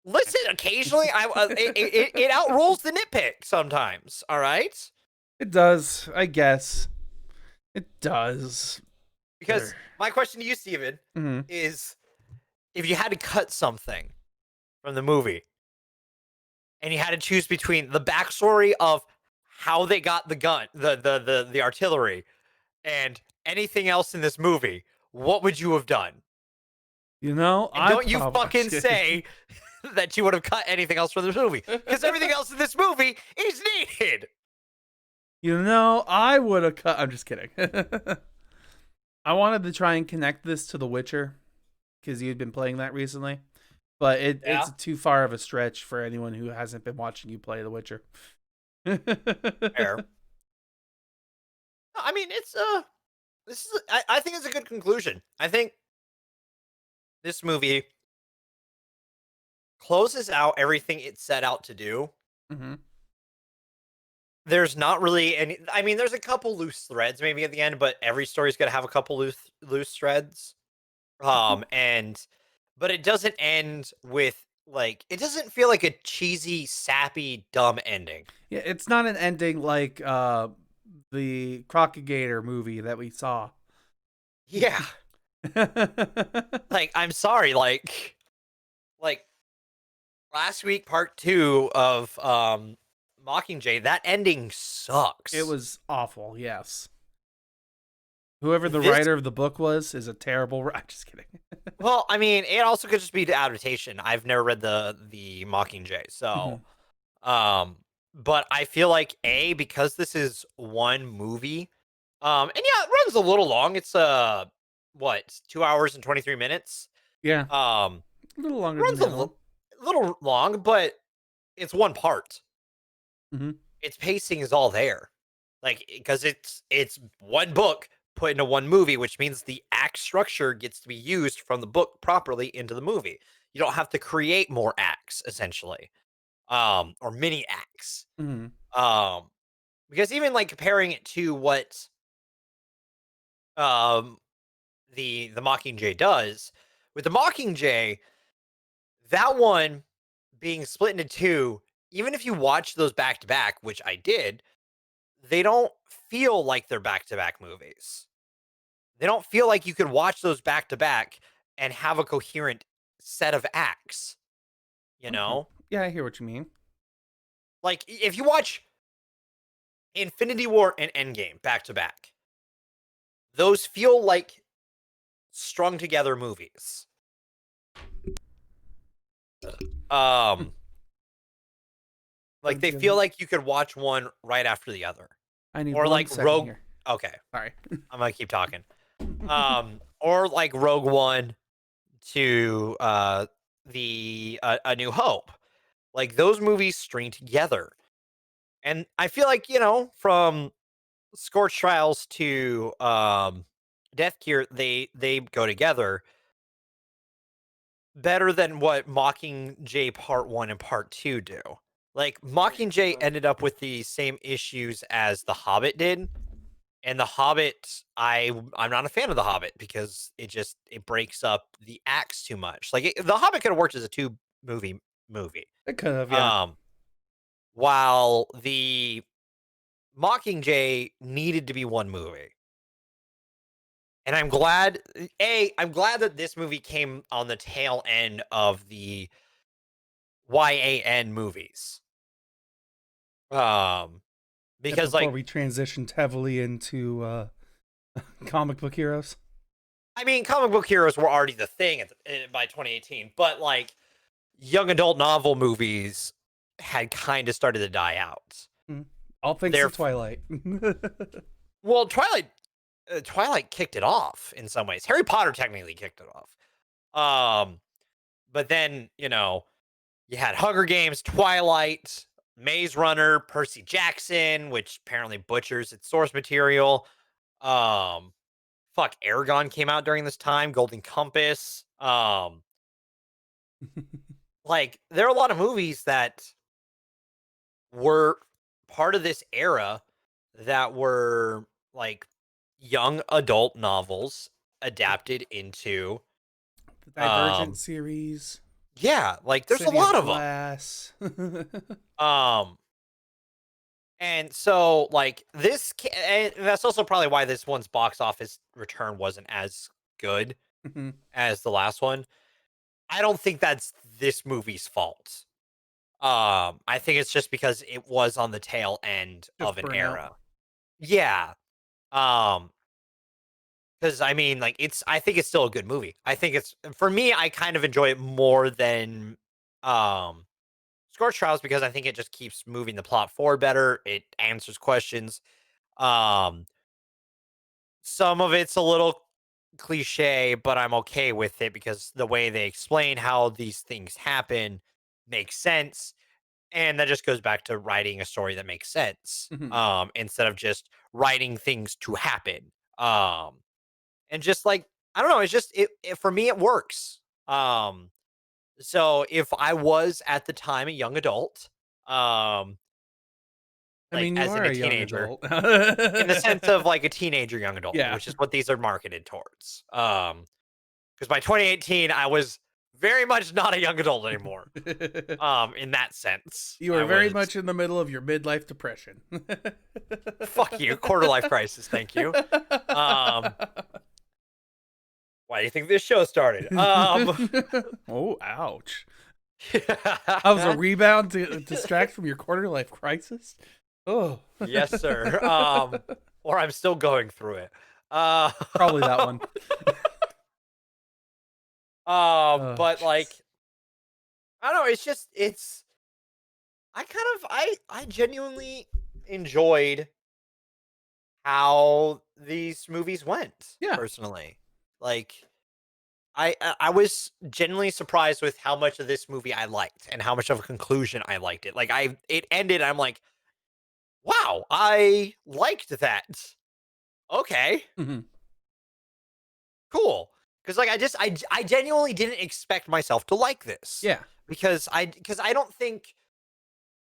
Listen, occasionally it outrules the nitpick sometimes. All right, It does, I guess. It does. because my question to you, Steven, Mm-hmm. is if you had to cut something from the movie and you had to choose between the backstory of how they got the gun, the artillery, and anything else in this movie, what would you have done? You know, And I don't you probably. fucking say that you would have cut anything else from this movie, because everything else in this movie is needed. You know, I would have cut. I'm just kidding. I wanted to try and connect this to The Witcher because you'd been playing that recently, but Yeah. it's too far of a stretch for anyone who hasn't been watching you play The Witcher. Fair. I mean, it's this is I think it's a good conclusion. I think this movie closes out everything it set out to do. Mm-hmm. There's not really any. I mean, there's a couple loose threads maybe at the end, but every story's gonna have a couple loose threads. And but it doesn't end with like it doesn't feel like a cheesy, sappy, dumb ending. Yeah, it's not an ending like the Crocagator movie that we saw. Yeah, like I'm sorry, like last week, part 2 of Mockingjay, that ending sucks. It was awful. Yes. Whoever the This writer of the book was is a terrible. I'm just kidding. well, I mean, it also could just be the adaptation. I've never read the Mockingjay, so but I feel like because this is one movie, and yeah, it runs a little long. It's what 2 hours and 23 minutes. Yeah, Um, a little longer than runs the other one. little long, but it's one part. Mm-hmm. Its pacing is all there, like because it's one book put into one movie, which means the act structure gets to be used from the book properly into the movie. You don't have to create more acts, essentially, or mini acts. Mm-hmm. Um, because even like comparing it to what um the Mockingjay does with the Mockingjay, that one being split into two, even if you watch those back to back, which I did, they don't feel like they're back to back movies. They don't feel like you could watch those back to back and have a coherent set of acts, you Okay. know? Yeah, I hear what you mean. Like if you watch Infinity War and Endgame back to back, those feel like strung together movies. Um like they feel like you could watch one right after the other. I need Or one like second Rogue here. Okay, Sorry. I'm gonna keep talking. Or like Rogue One to the A New Hope. Like those movies string together. And I feel like, from Scorch Trials to Death Cure, they go together better than what Mockingjay Part 1 and Part 2 do. Like Mockingjay ended up with the same issues as The Hobbit did. And The Hobbit, I'm not a fan of The Hobbit because it breaks up the acts too much. Like The Hobbit could have worked as a two movie. It could have, yeah. While the Mockingjay needed to be one movie. And I'm glad that this movie came on the tail end of the YAN movies. Because Before like we transitioned heavily into comic book heroes. I mean, comic book heroes were already the thing by 2018, but like young adult novel movies had kind of started to die out. All thanks to Twilight. Well, Twilight kicked it off in some ways. Harry Potter technically kicked it off. But then, you had Hunger Games, Twilight, Maze Runner, Percy Jackson, which apparently butchers its source material. Aragon came out during this time, Golden Compass. Like there are a lot of movies that were part of this era that were like young adult novels adapted into Divergent series. Yeah, like there's City a lot of Glass. them. And so like and that's also probably why this one's box office return wasn't as good Mhm. as the last one. I don't think that's this movie's fault. I think it's just because it was on the tail end of Just an burnout. era. Yeah. Um, because I mean, like I think it's still a good movie. I think it's for me, I kind of enjoy it more than um Scorch Trials because I think it just keeps moving the plot forward better. It answers questions. Um, some of it's a little cliche, but I'm okay with it because the way they explain how these things happen makes sense. And that just goes back to writing a story that makes sense. Mhm. Instead of just writing things to happen. And just like, I don't know, it's just it for me it works. So if I was at the time a young adult, um, I like mean, you as in are a a young teenager, adult. in the sense of like a teenager young adult, Yeah. which is what these are marketed towards. Because by 2018, I was very much not a young adult anymore. In that sense, You I are very was much in the middle of your midlife depression. fuck you, quarter life crisis. Thank you. Um, why do you think this show started? Oh, ouch. I was a rebound to distract from your quarter life crisis. Oh, yes, sir. Or I'm still going through it. Uh, probably that one. Oh, but like, jeez. I don't know. It's just, I genuinely enjoyed how these movies went Yeah. personally. Like, I was genuinely surprised with how much of this movie I liked and how much of a conclusion I liked it. Like, it ended. I'm like, wow, I liked that. Okay, Mhm. cool. Because like I genuinely didn't expect myself to like this Yeah. because I don't think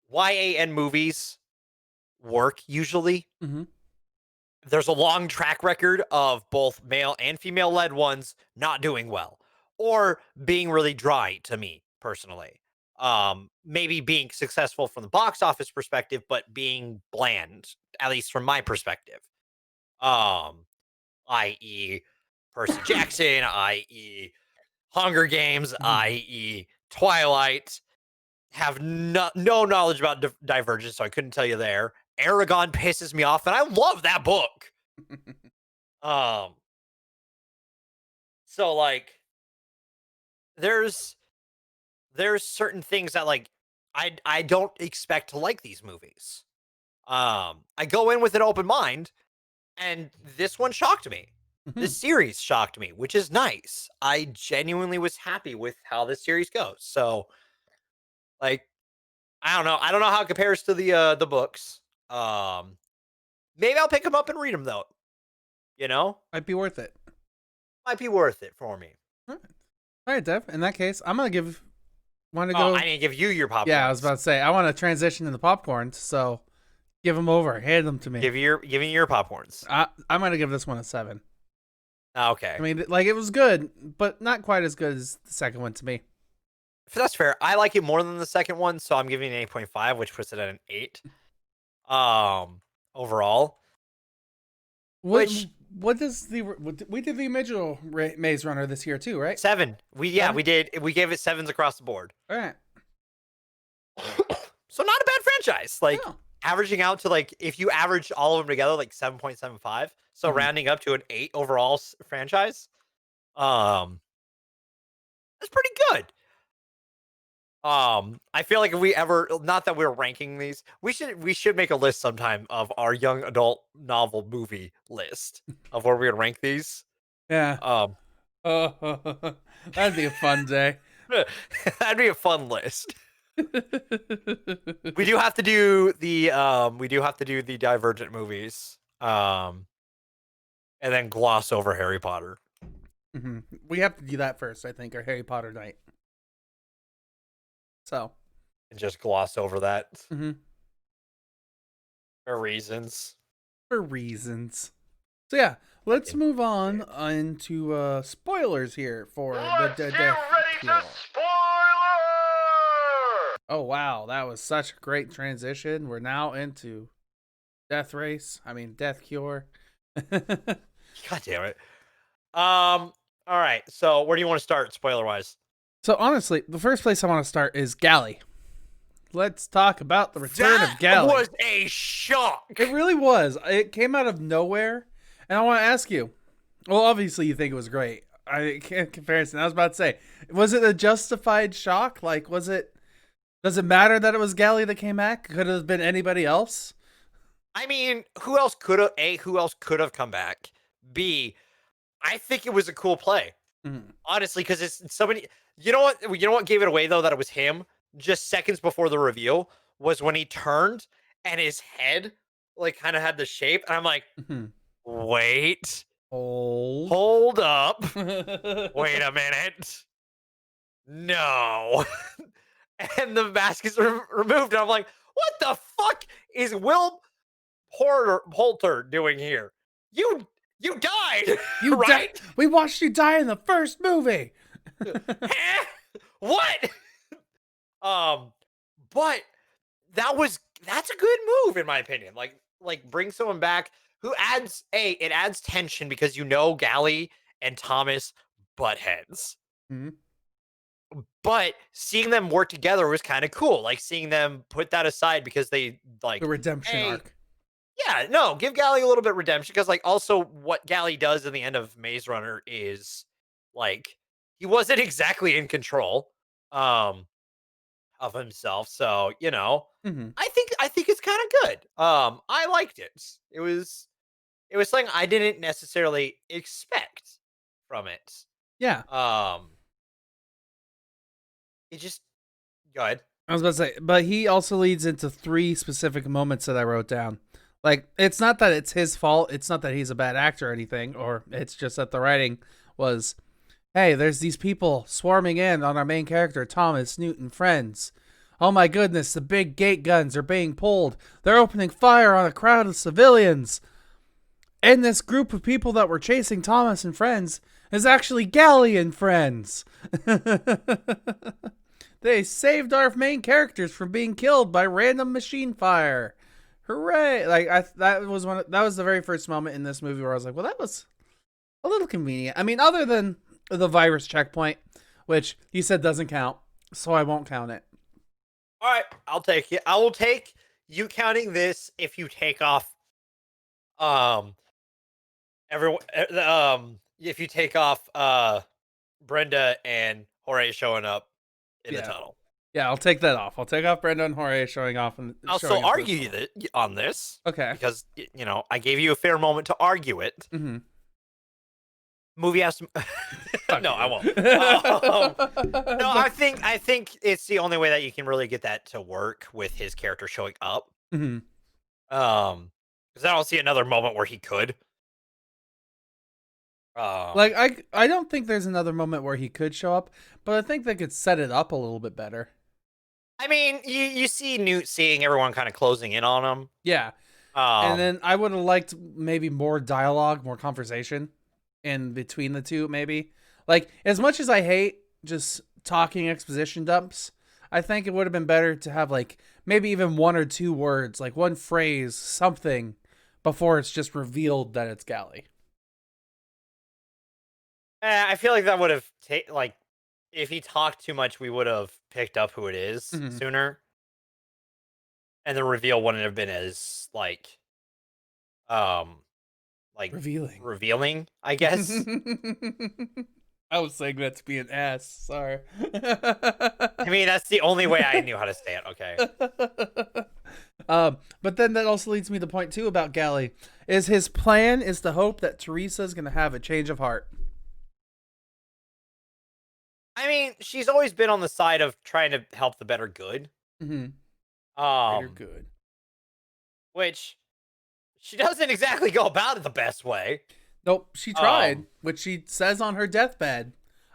YAN movies work usually. Hmm. There's a long track record of both male and female led ones not doing well or being really dry to me personally. Maybe being successful from the box office perspective, but being bland, at least from my perspective. Um, i.e. Percy Jackson, i.e. Hunger Games, i.e. Twilight, have no knowledge about Divergence, so I couldn't tell you there. Aragon pisses me off, and I love that book. Um, so like, there's certain things that like I don't expect to like these movies. I go in with an open mind, and this one shocked me. Hmm. This series shocked me, which is nice. I genuinely was happy with how this series goes. So, like, I don't know. I don't know how it compares to the books. Um, Maybe I'll pick them up and read them though. You know, Might be worth it. might be worth it for me. All right, Dev. In that case, I'm gonna want to Oh, I go. didn't give you your Yeah, I was popcorns. about to say I want to transition into popcorn. So give them over. Hand them to me. Giving your popcorns. I'm gonna give this one a 7. I Okay, mean, like it was good, but not quite as good as the second one to me. if that's fair. I like it more than the second one, so I'm giving it an 8.5, which puts it at an 8. Overall, What which what does we did the original Maze Runner this year too, right? 7. Seven? We did. We gave it sevens across the board. All right. So not a bad franchise. Like No. averaging out to like if you average all of them together, like 7.75. So Mhm. rounding up to an 8 overall franchise. Um, that's pretty good. I feel like if we ever, not that we're ranking these, we should make a list sometime of our young adult novel movie list of where we would rank these. Yeah. Um, That'd be a fun day. that'd be a fun list. We do have to do the Divergent movies. And then gloss over Harry Potter Mhm. We have to do that first, I think, or Harry Potter night. So, and just gloss over that mhm, for reasons. for reasons. So yeah, let's move on into spoilers here for the Death Cure. Oh wow, that was such a great transition. We're now into Death Cure. God damn it. All right. So where do you want to start, spoiler wise? So honestly, the first place I want to start is Galley. Let's talk about the return of Galley. That was a shock. It really was. It came out of nowhere, and I want to ask you. Well, obviously you think it was great. I can't comparison. I was about to say, was it a justified shock? Like, was it? Does it matter that it was Galley that came back? Could it have been anybody else? I mean, who else could have come back? B, I think it was a cool play. Honestly, because it's somebody. You know what gave it away though that it was him. Just seconds before the reveal was when he turned and his head like kind of had the shape, and I'm like, wait, hold up, wait a minute, no, and the mask is removed, and I'm like, what the fuck is Will Poulter doing here? You died. You right? died. We watched you die in the first movie. What? But that's a good move in my opinion. Like bring someone back who it adds tension because Galley and Thomas butt heads. But seeing them work together was kind of cool. Like seeing them put that aside because they like the redemption arc. Yeah, no, give Galley a little bit of redemption because like also what Galley does in the end of Maze Runner is like he wasn't exactly in control of himself. So, I think it's kind of good. I liked it. It was something I didn't necessarily expect from it. Yeah. It just go ahead. I was about to say, but he also leads into 3 specific moments that I wrote down. Like, it's not that it's his fault. It's not that he's a bad actor or anything, or it's just that the writing was, hey, there's these people swarming in on our main character, Thomas, Newt, and friends. Oh my goodness, the big gate guns are being pulled. They're opening fire on a crowd of civilians. And this group of people that were chasing Thomas and friends is actually Galley and friends. They saved our main characters from being killed by random machine fire. Hooray! Like that was the very first moment in this movie where I was like, well, that was a little convenient. I mean, other than the virus checkpoint, which he said doesn't count, so I won't count it. All right, I'll take it. I will take you counting this if you take off everyone if you take off Brenda and Jorge showing up in the tunnel. Yeah, I'll take that off. I'll take off Brenda and Jorge showing off. I'll still argue on this. Okay. Because, I gave you a fair moment to argue it. Movie has to... No, I won't. No, I think it's the only way that you can really get that to work with his character showing up. Because I don't see another moment where he could. I don't think there's another moment where he could show up, but I think they could set it up a little bit better. I mean, you see Newt seeing everyone kind of closing in on him. Yeah. And then I would have liked maybe more dialogue, more conversation in between the two, maybe. Like, as much as I hate just talking exposition dumps, I think it would have been better to have, like, maybe even 1 or 2 words, like one phrase, something, before it's just revealed that it's Galley. I feel like that would have if he talked too much, we would have picked up who it is sooner, and the reveal wouldn't have been as revealing, I guess. I was saying that to be an ass. Sorry. I mean, that's the only way I knew how to say it. Okay. But then that also leads me to point 2 about Galley. Is his plan is to hope that Teresa's going to have a change of heart. I mean, she's always been on the side of trying to help the better good. Better good. Which she doesn't exactly go about it the best way. Nope, she tried, which she says on her deathbed.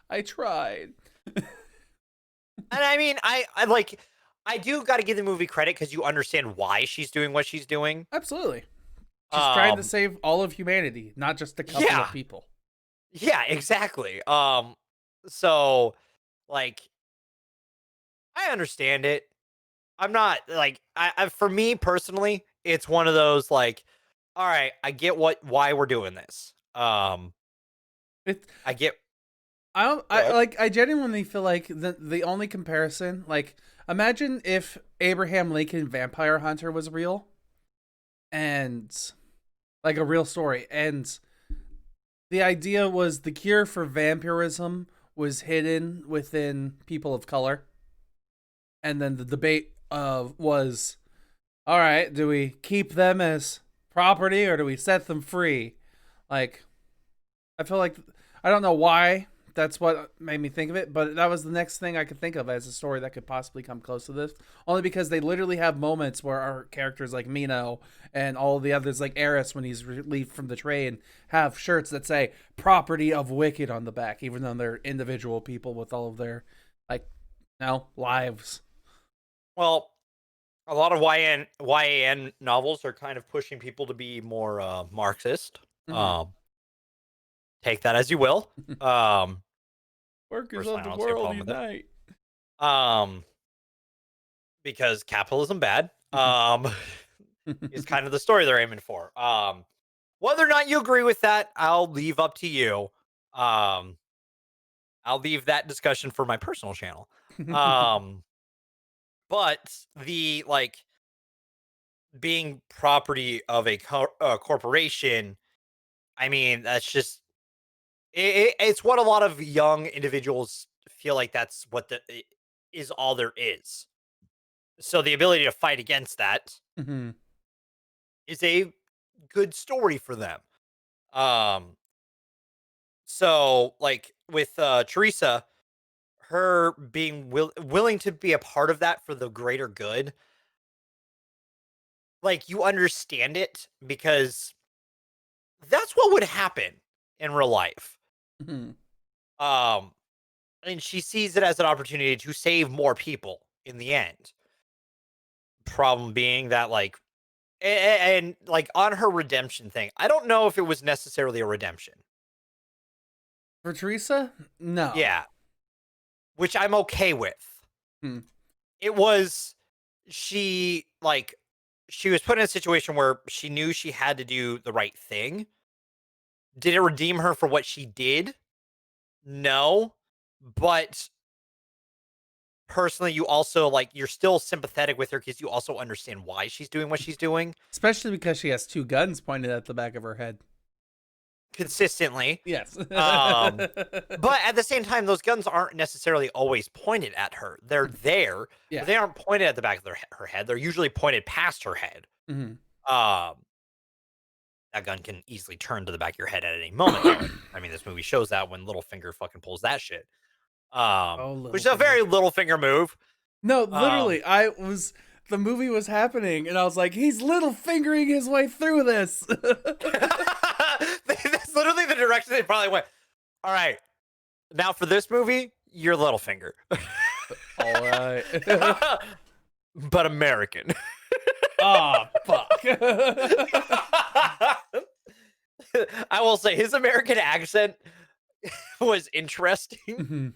I tried. And I mean, I do got to give the movie credit because you understand why she's doing what she's doing. Absolutely. She's trying to Um, save all of humanity, not just a couple yeah, of people. yeah, exactly. So like I understand it. I'm not like for me personally, it's one of those like, all right, I get why we're doing this. It, I get. I don't, Go ahead. I genuinely feel like the only comparison, like, imagine if Abraham Lincoln Vampire Hunter was real and like a real story, and the idea was the cure for vampirism was hidden within people of color, and then the debate of was, all right, do we keep them as property or do we set them free? Like, I feel like I don't know why that's what made me think of it, but that was the next thing I could think of as a story that could possibly come close to this. Only because they literally have moments where our characters like Mino and all the others, like Eris, when he's relieved from the train, have shirts that say "Property of Wicked" on the back, even though they're individual people with all of their like, lives. Well, a lot of YAN novels are kind of pushing people to be more Marxist. Mm-hmm. Um, take that as you will. Um, Workers personally, of I the don't see a world problem with it. unite. Um, because capitalism bad. Is kind of the story they're aiming for. Whether or not you agree with that, I'll leave up to you. Um, I'll leave that discussion for my personal channel. Um, but the like being property of a corporation, I mean, that's just it's what a lot of young individuals feel like that's what is all there is. So the ability to fight against that Mm-hmm. is a good story for them. Um, so like with Teresa, her being willing to be a part of that for the greater good, like you understand it because that's what would happen in real life. Mm-hmm. Um, and she sees it as an opportunity to save more people in the end. Problem being that like and like on her redemption thing, I don't know if it was necessarily a redemption. For Teresa, no. Yeah, which I'm okay with. Hmm. It was she was put in a situation where she knew she had to do the right thing. Did it redeem her for what she did? No. But personally, you also like you're still sympathetic with her because you also understand why she's doing what she's doing Especially because she has two guns pointed at the back of her head. consistently. Yes. But at the same time, those guns aren't necessarily always pointed at her. They're there, Yeah. but they aren't pointed at the back of her head. They're usually pointed past her head. Hmm. Um, that gun can easily turn to the back of your head at any moment, though. I mean, this movie shows that when Littlefinger fucking pulls that shit. Oh, Which is a Littlefinger. very Littlefinger move. No, Um, literally, the movie was happening, and I was like, he's little fingering his way through this. that's literally the direction they probably went. All right, now for this movie, you're Littlefinger, All right. but American. Ah, fuck. I will say his American accent was interesting. Mhm.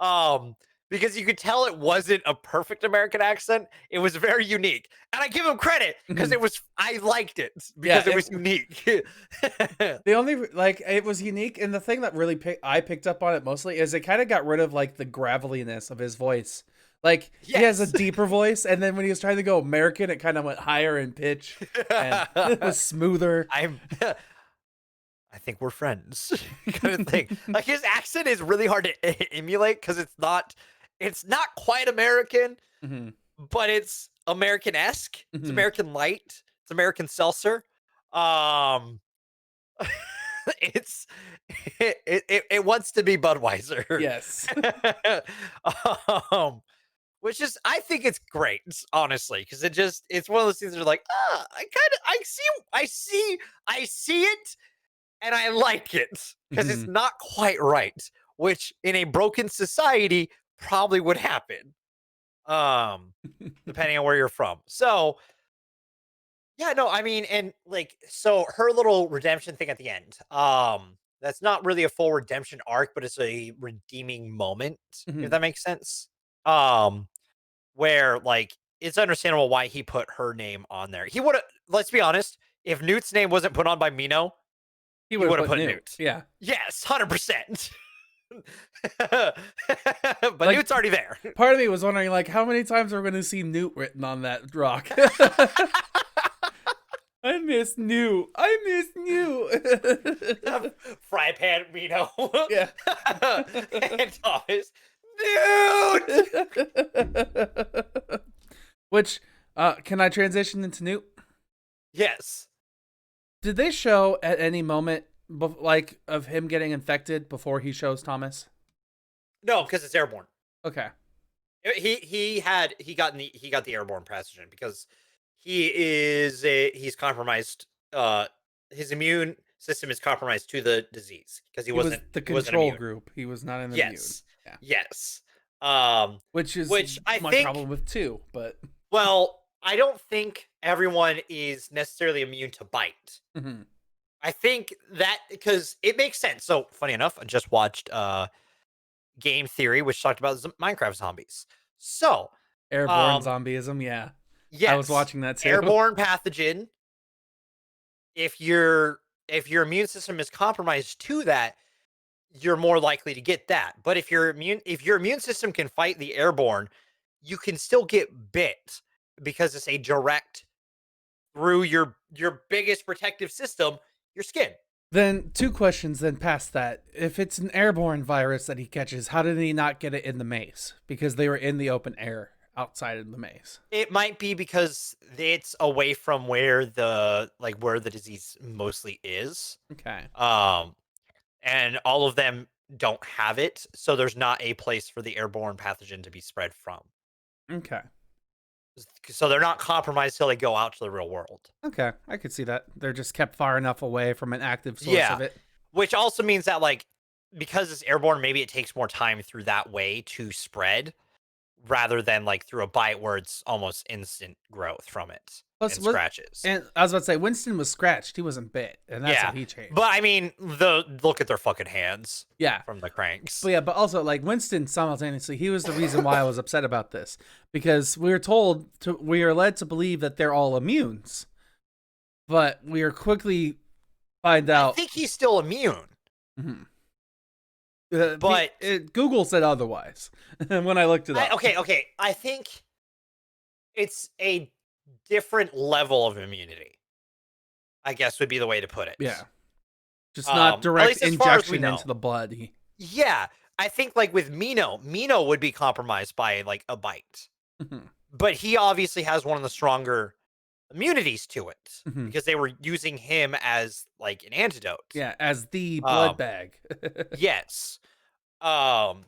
Um, because you could tell it wasn't a perfect American accent. It was very unique. And I give him credit because Mhm. I liked it Yeah, because it was unique. the only like it was unique, and the thing that really I picked up on it mostly is it kind of got rid of like the graveliness of his voice. Like he has a Yes. deeper voice, and then when he was trying to go American, it kind of went higher in pitch, and it was smoother. I'm I think we're friends kind of thing. Like his accent is really hard to emulate because it's not quite American, Hmm. but it's American-esque. It's Hmm. American light. It's American seltzer. Um it's it wants to be Budweiser. Yes. um which is I think it's great, honestly, because it's one of those things that are like, I see it and I like it because it's Hmm. not quite right, which in a broken society probably would happen. Um, depending on where you're from. So Yeah, no, I mean, and like, so her little redemption thing at the end, that's not really a full redemption arc, but it's a redeeming moment, if Mhm. that makes sense. Um, where like it's understandable why he put her name on there. He would have, let's be honest, if Newt's name wasn't put on by Mino, He he would have would have put put new. Newt. Yeah. Yes, 100%. But Like Newt's already there. part of me was wondering like how many times are we going to see Newt written on that rock? I miss Newt. I miss Newt. Fry pan Mino. Yeah. And Thomas. Newt! Which can I transition into Newt? Yes. Did they show at any moment like of him getting infected before he shows Thomas? No, because it's airborne. Okay. He got the airborne pathogen because he's compromised. His immune system is compromised to the disease because He was the he wasn't control immune. group. He was not in the immune. Yes, Yeah. yes. Um, Which is which I my think. problem with two, but Well, I don't think everyone is necessarily immune to bite. Mhm. I think that because it makes sense. So funny enough, I just watched Game Theory, which talked about Minecraft zombies. So, Airborne um, zombieism, yeah. I was yes, watching that too. airborne pathogen. If your immune system is compromised to that, you're more likely to get that. But if your immune system can fight the airborne, you can still get bit because it's a direct through your biggest protective system, your skin. Then two questions then past that. If it's an airborne virus that he catches, how did he not get it in the maze? Because they were in the open air outside of the maze. It might be because it's away from where the disease mostly is. Okay. Um, and all of them don't have it, so there's not a place for the airborne pathogen to be spread from. Okay. So they're not compromised till they go out to the real world. Okay. I could see that. They're just kept far enough away from an active source Yeah, of it. which also means that like because it's airborne, maybe it takes more time through that way to spread rather than like through a bite where it's almost instant growth from it Plus, and scratches. and I was about to say, Winston was scratched. He wasn't bit, and that's Yeah, what he but changed. I mean, look at their fucking hands Yeah. from the cranks. But yeah, but also like Winston simultaneously, he was the reason why I was upset about this because we are led to believe that they're all immunes, but we are quickly find I out. think he's still immune, Mhm. but Google said otherwise when I looked it up. okay. I think it's a different level of immunity. I guess would be the way to put it. Yeah, just not At direct least as far as we injection know. into the blood. Yeah, I think like with Mino would be compromised by like a bite, Mhm. but he obviously has one of the stronger immunities to it Mhm. because they were using him as like an antidote. Yeah, as the blood Um, bag. yes. Um,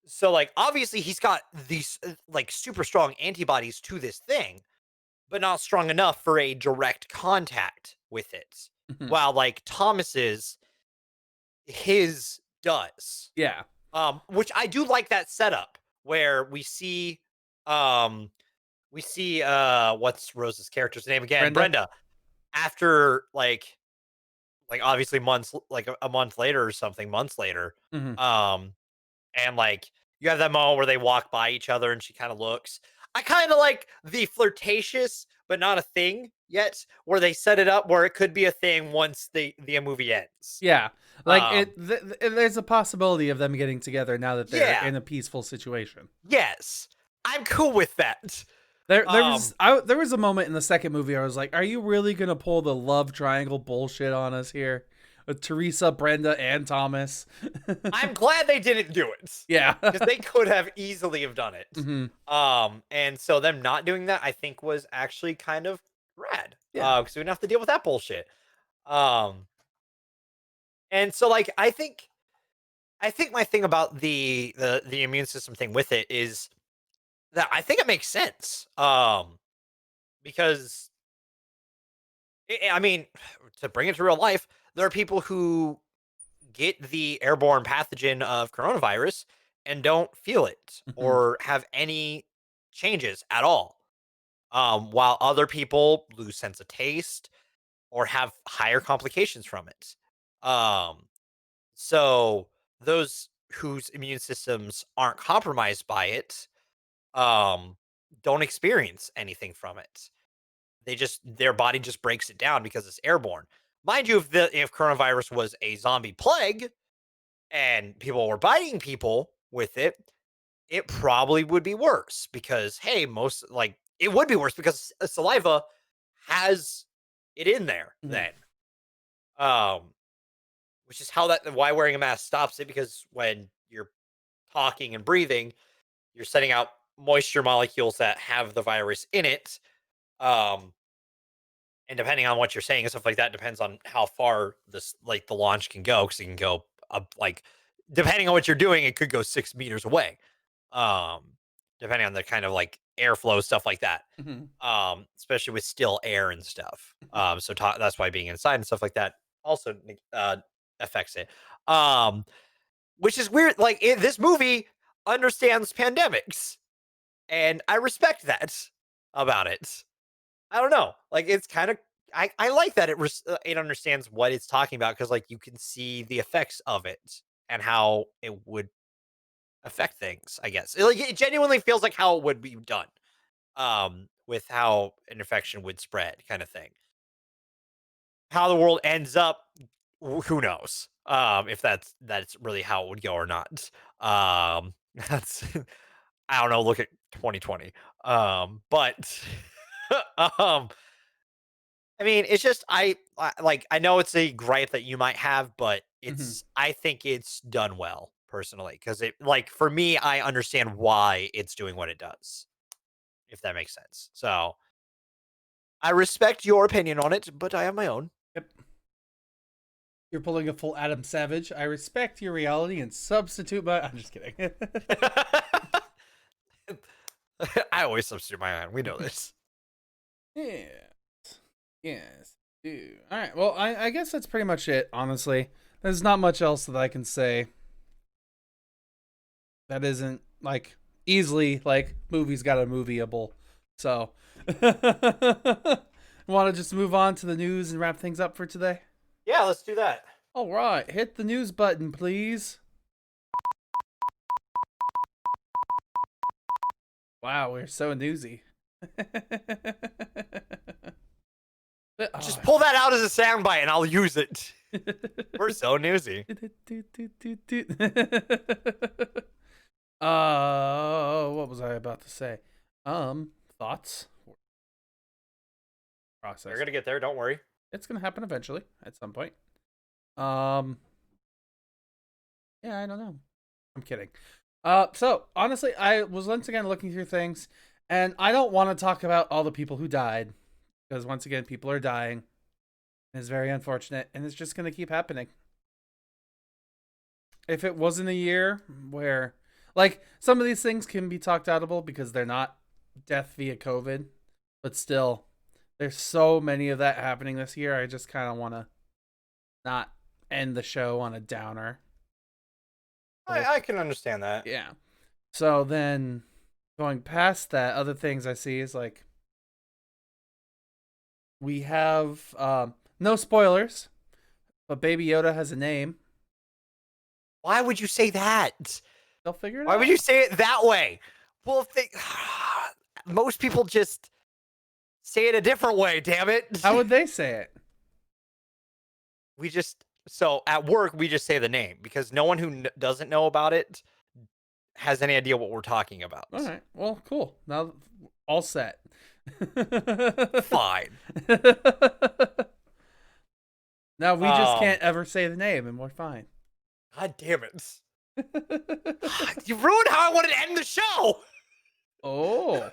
so like obviously he's got these like super strong antibodies to this thing, but not strong enough for a direct contact with it. Mhm. While like Thomas's his does. Yeah, Which I do like that setup where um we see what's Rose's character's name again? Brenda. Brenda. After like obviously months like a month later or something, months later. Mhm. Um and like you have that moment where they walk by each other and she kind of looks. I kind of like the flirtatious but not a thing yet, where they set it up where it could be a thing once the movie ends. Yeah, like Um there's a possibility of them getting together now that they're yeah, in a peaceful situation. yes. I'm cool with that. Um There was a moment in the second movie I was like, are you really gonna pull the love triangle bullshit on us here with Teresa, Brenda, and Thomas? I'm glad they didn't do it Yeah. because they could have easily have done it. Hmm. And so them not doing that, I think, was actually kind of rad. Yeah. Because we didn't have to deal with that bullshit. Um, and so like I think my thing about the immune system thing with it is that I think it makes sense. Because I mean, to bring it to real life, there are people who get the airborne pathogen of coronavirus and don't feel it Hmm. or have any changes at all. while other people lose sense of taste or have higher complications from it. Um, so those whose immune systems aren't compromised by it, um, don't experience anything from it. Their body just breaks it down because it's airborne. Mind you, if coronavirus was a zombie plague and people were biting people with it, it probably would be worse because hey, it would be worse because saliva has it in there Mhm. then. Um, which is why wearing a mask stops it, because when you're talking and breathing, you're setting out moisture molecules that have the virus in it. Um, and depending on what you're saying and stuff like that, depends on how far the launch can go, because it can go up depending on what you're doing, it could go 6 meters away. Um, depending on the kind of like airflow, stuff like that. Mhm. Especially with still air and stuff. That's why being inside and stuff like that also affects it. Um, which is weird. This movie understands pandemics, and I respect that about it. I don't know. It's kind of I like that it understands what it's talking about, because you can see the effects of it and how it would affect things. I guess it genuinely feels like how it would be done. With how an infection would spread, kind of thing. How the world ends up, who knows? If that's really how it would go or not. That's I don't know. Look at 2020. But um, I mean, it's just I know it's a gripe that you might have, but Mhm. I think it's done well personally, because it for me, I understand why it's doing what it does, if that makes sense. So I respect your opinion on it, but I have my own. Yep. You're pulling a full Adam Savage. I respect your reality and substitute my. I'm just kidding. I always substitute my own. We know this. Yeah. Yes. Dude. All right. Well, I guess that's pretty much it. Honestly, there's not much else that I can say that isn't easily movies got a movieable. So, want to just move on to the news and wrap things up for today? Yeah, let's do that. All right. Hit the news button, please. Wow, we're so newsy. Just pull that out as a soundbite and I'll use it. We're so newsy. What was I about to say? Thoughts? Process. We're gonna get there. Don't worry. It's gonna happen eventually at some point. Yeah, I don't know. I'm kidding. So honestly, I was once again looking through things, and I don't want to talk about all the people who died, because once again, people are dying. It's very unfortunate, and it's just gonna keep happening. If it wasn't a year where, some of these things can be talked outable because they're not death via COVID, but still, there's so many of that happening this year. I just kind of want to not end the show on a downer. I can understand that. Yeah. So then going past that, other things I see is we have no spoilers, but Baby Yoda has a name. Why would you say that? They'll figure it Why out. would you say it that way? Well, if they most people just say it a different way, damn it. How would they say it? So at work we just say the name, because no one who doesn't know about it has any idea what we're talking about. All right. Well, cool. Now all set. Fine. Now we just can't ever say the name, and we're fine. God damn it. You ruined how I wanted to end the show. Oh.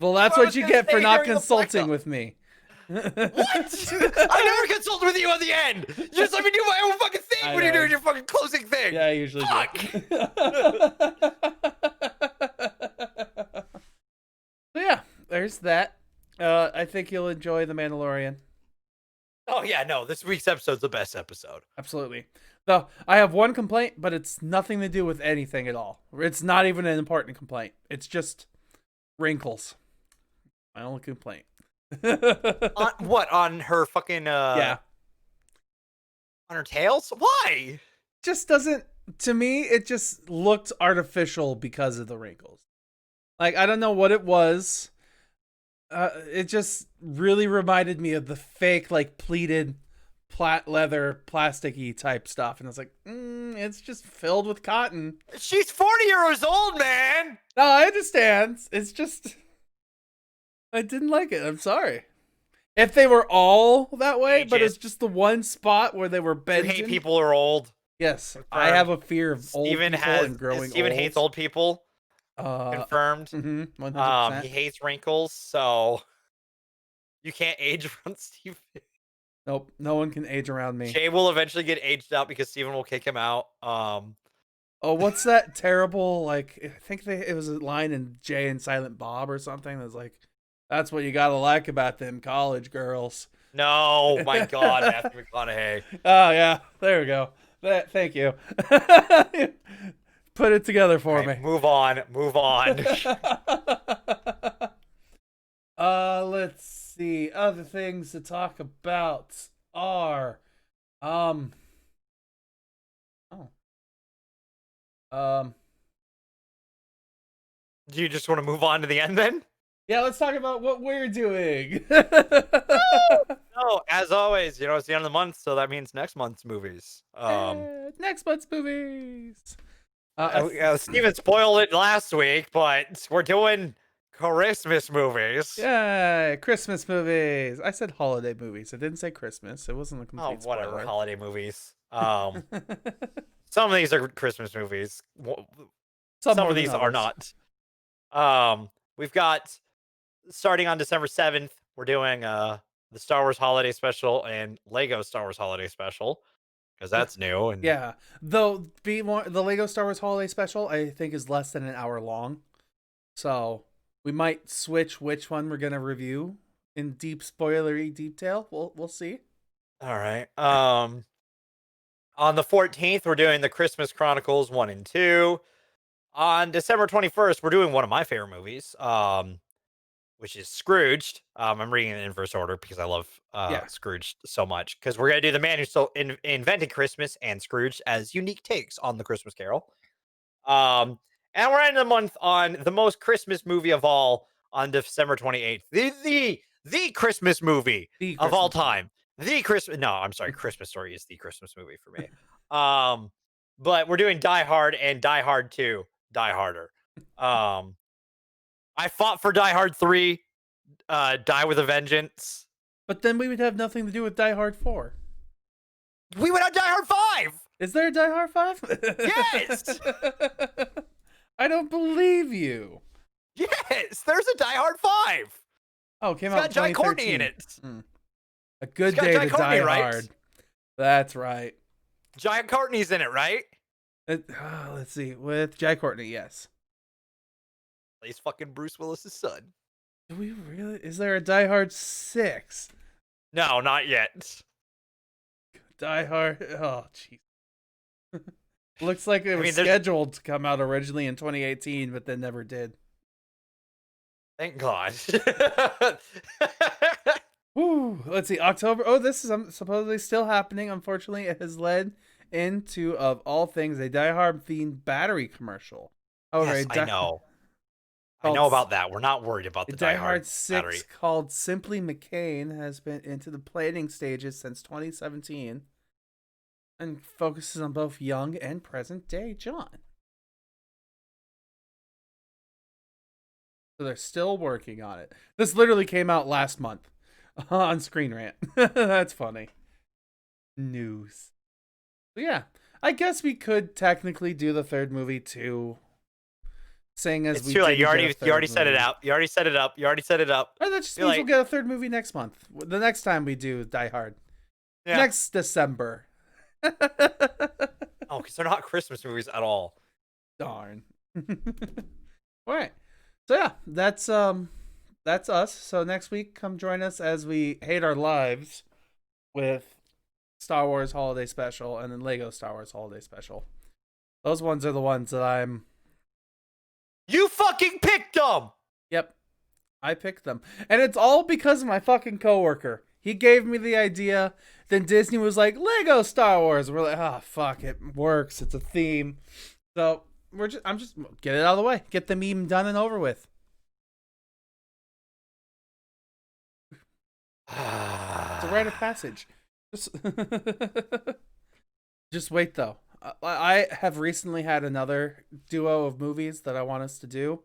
Well, that's what you get for not consulting with me. What? I never consulted with you at the end. You just let me do my own fucking thing when you're doing your fucking closing thing. Yeah, I usually do. So yeah, there's that. I think you'll enjoy The Mandalorian. Oh yeah, no, this week's episode's the best episode. Absolutely. Though I have one complaint, but it's nothing to do with anything at all. It's not even an important complaint. It's just wrinkles. My only complaint. On what? On her fucking Yeah. on her tails? Why? Just doesn't, to me, it just looked artificial because of the wrinkles. Like, I don't know what it was. It just really reminded me of the fake, like, pleated leather plasticky type stuff, and I was like, it's just filled with cotton. She's 40 years old, man. No, I understand. It's just, I didn't like it. I'm sorry. If they were all that way, but it's just the one spot where they were You bending. hate people who are old. Yes, Confirmed. I have a fear of old Steven people and growing Steven old. hates old people. Confirmed. 100%. He hates wrinkles, so you can't age around Steven. Nope, no one can age around me. Jay will eventually get aged out because Steven will kick him out. Oh, what's that terrible, like, I think it was a line in Jay and Silent Bob or something that's like, that's what you gotta like about them college girls. No, my God, Matthew McConaughey. Oh, yeah, there we go. Thank you. Put it together for me. Move on. Let's see. Other things to talk about are, Do you just want to move on to the end then? yeah, let's talk about what we're doing. No, as always, it's the end of the month, so that means next month's movies. Next month's movies. Steven spoiled it last week, but we're doing Christmas movies. Yeah, Christmas movies. I said holiday movies. I didn't say Christmas. It wasn't a complete whatever, spoiler. holiday movies. Some of these are Christmas movies. Some of these are not. We've got, starting on December 7th, we're doing the Star Wars Holiday Special and Lego Star Wars Holiday Special, because that's new. And yeah, though the Lego Star Wars Holiday Special, I think, is less than an hour long, so we might switch which one we're gonna review in deep spoilery detail. We'll see. All right. On the 14th, we're doing the Christmas Chronicles 1 and 2. On December 21st, we're doing one of my favorite movies, which is Scrooged. I'm reading in inverse order because I love Scrooge so much, because we're going to do The Man Who Invented Christmas and Scrooge as unique takes on the Christmas Carol. And we're ending the month on the most Christmas movie of all on December 28th. The Christmas movie of all time. Christmas Story is the Christmas movie for me. But we're doing Die Hard and Die Hard 2, Die Harder. I fought for Die Hard 3, Die with a Vengeance. But then we would have nothing to do with Die Hard 4. We went on Die Hard 5! Is there a Die Hard 5? Yes! I don't believe you. Yes, there's a Die Hard 5. Oh, it came out in 2013. It's got Jai Courtney in it. A good day to Die Hard. That's right. Jai Courtney's in it, right? Let's see. With Jai Courtney, yes. He's fucking Bruce Willis's son. Do we really? Is there a Die Hard 6? No, not yet. Die Hard. Oh, jeez. Looks like it was scheduled to come out originally in 2018, but then never did. Thank God. Woo. Let's see. October. Oh, this is supposedly still happening. Unfortunately, it has led into, of all things, a Die Hard themed battery commercial. Yes, I know. I know about that. We're not worried about the Die Hard 6 battery. Called Simply McCain has been into the planning stages since 2017 and focuses on both young and present day John. So they're still working on it. This literally came out last month on Screen Rant. That's funny. News. So yeah, I guess we could technically do the third movie too. Saying as it's too late. You already set it out. You already set it up. Or that just means we'll get a third movie next month. The next time we do Die Hard. Yeah. Next December. Oh, because they're not Christmas movies at all. Darn. All right. So yeah, that's us. So next week, come join us as we hate our lives with Star Wars Holiday Special and then Lego Star Wars Holiday Special. Those ones are the ones that You fucking picked them! Yep. I picked them. And it's all because of my fucking coworker. He gave me the idea. Then Disney was like, Lego Star Wars. We're like, oh, fuck, it works. It's a theme. So I'm just get it out of the way. Get the meme done and over with. It's a rite of passage. Just, just wait though. I have recently had another duo of movies that I want us to do.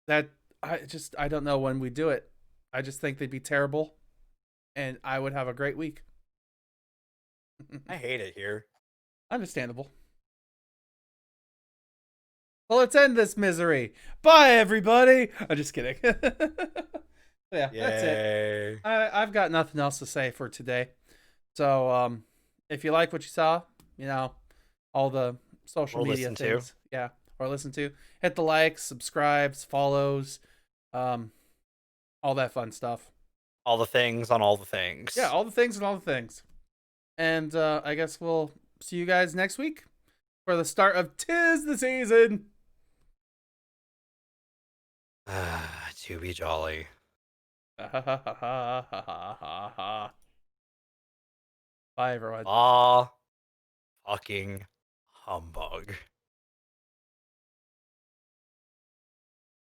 That I don't know when we do it. I just think they'd be terrible, and I would have a great week. I hate it here. Understandable. Well, let's end this misery. Bye, everybody. I'm just kidding. Yeah, Yay. that's it. I've got nothing else to say for today. So, if you like what you saw, all the social media things, yeah, or listen to, hit the likes, subscribes, follows, all that fun stuff. All the things on all the things. Yeah, all the things and all the things. And I guess we'll see you guys next week for the start of 'Tis the Season. To be jolly. Bye, everyone. Fucking humbug.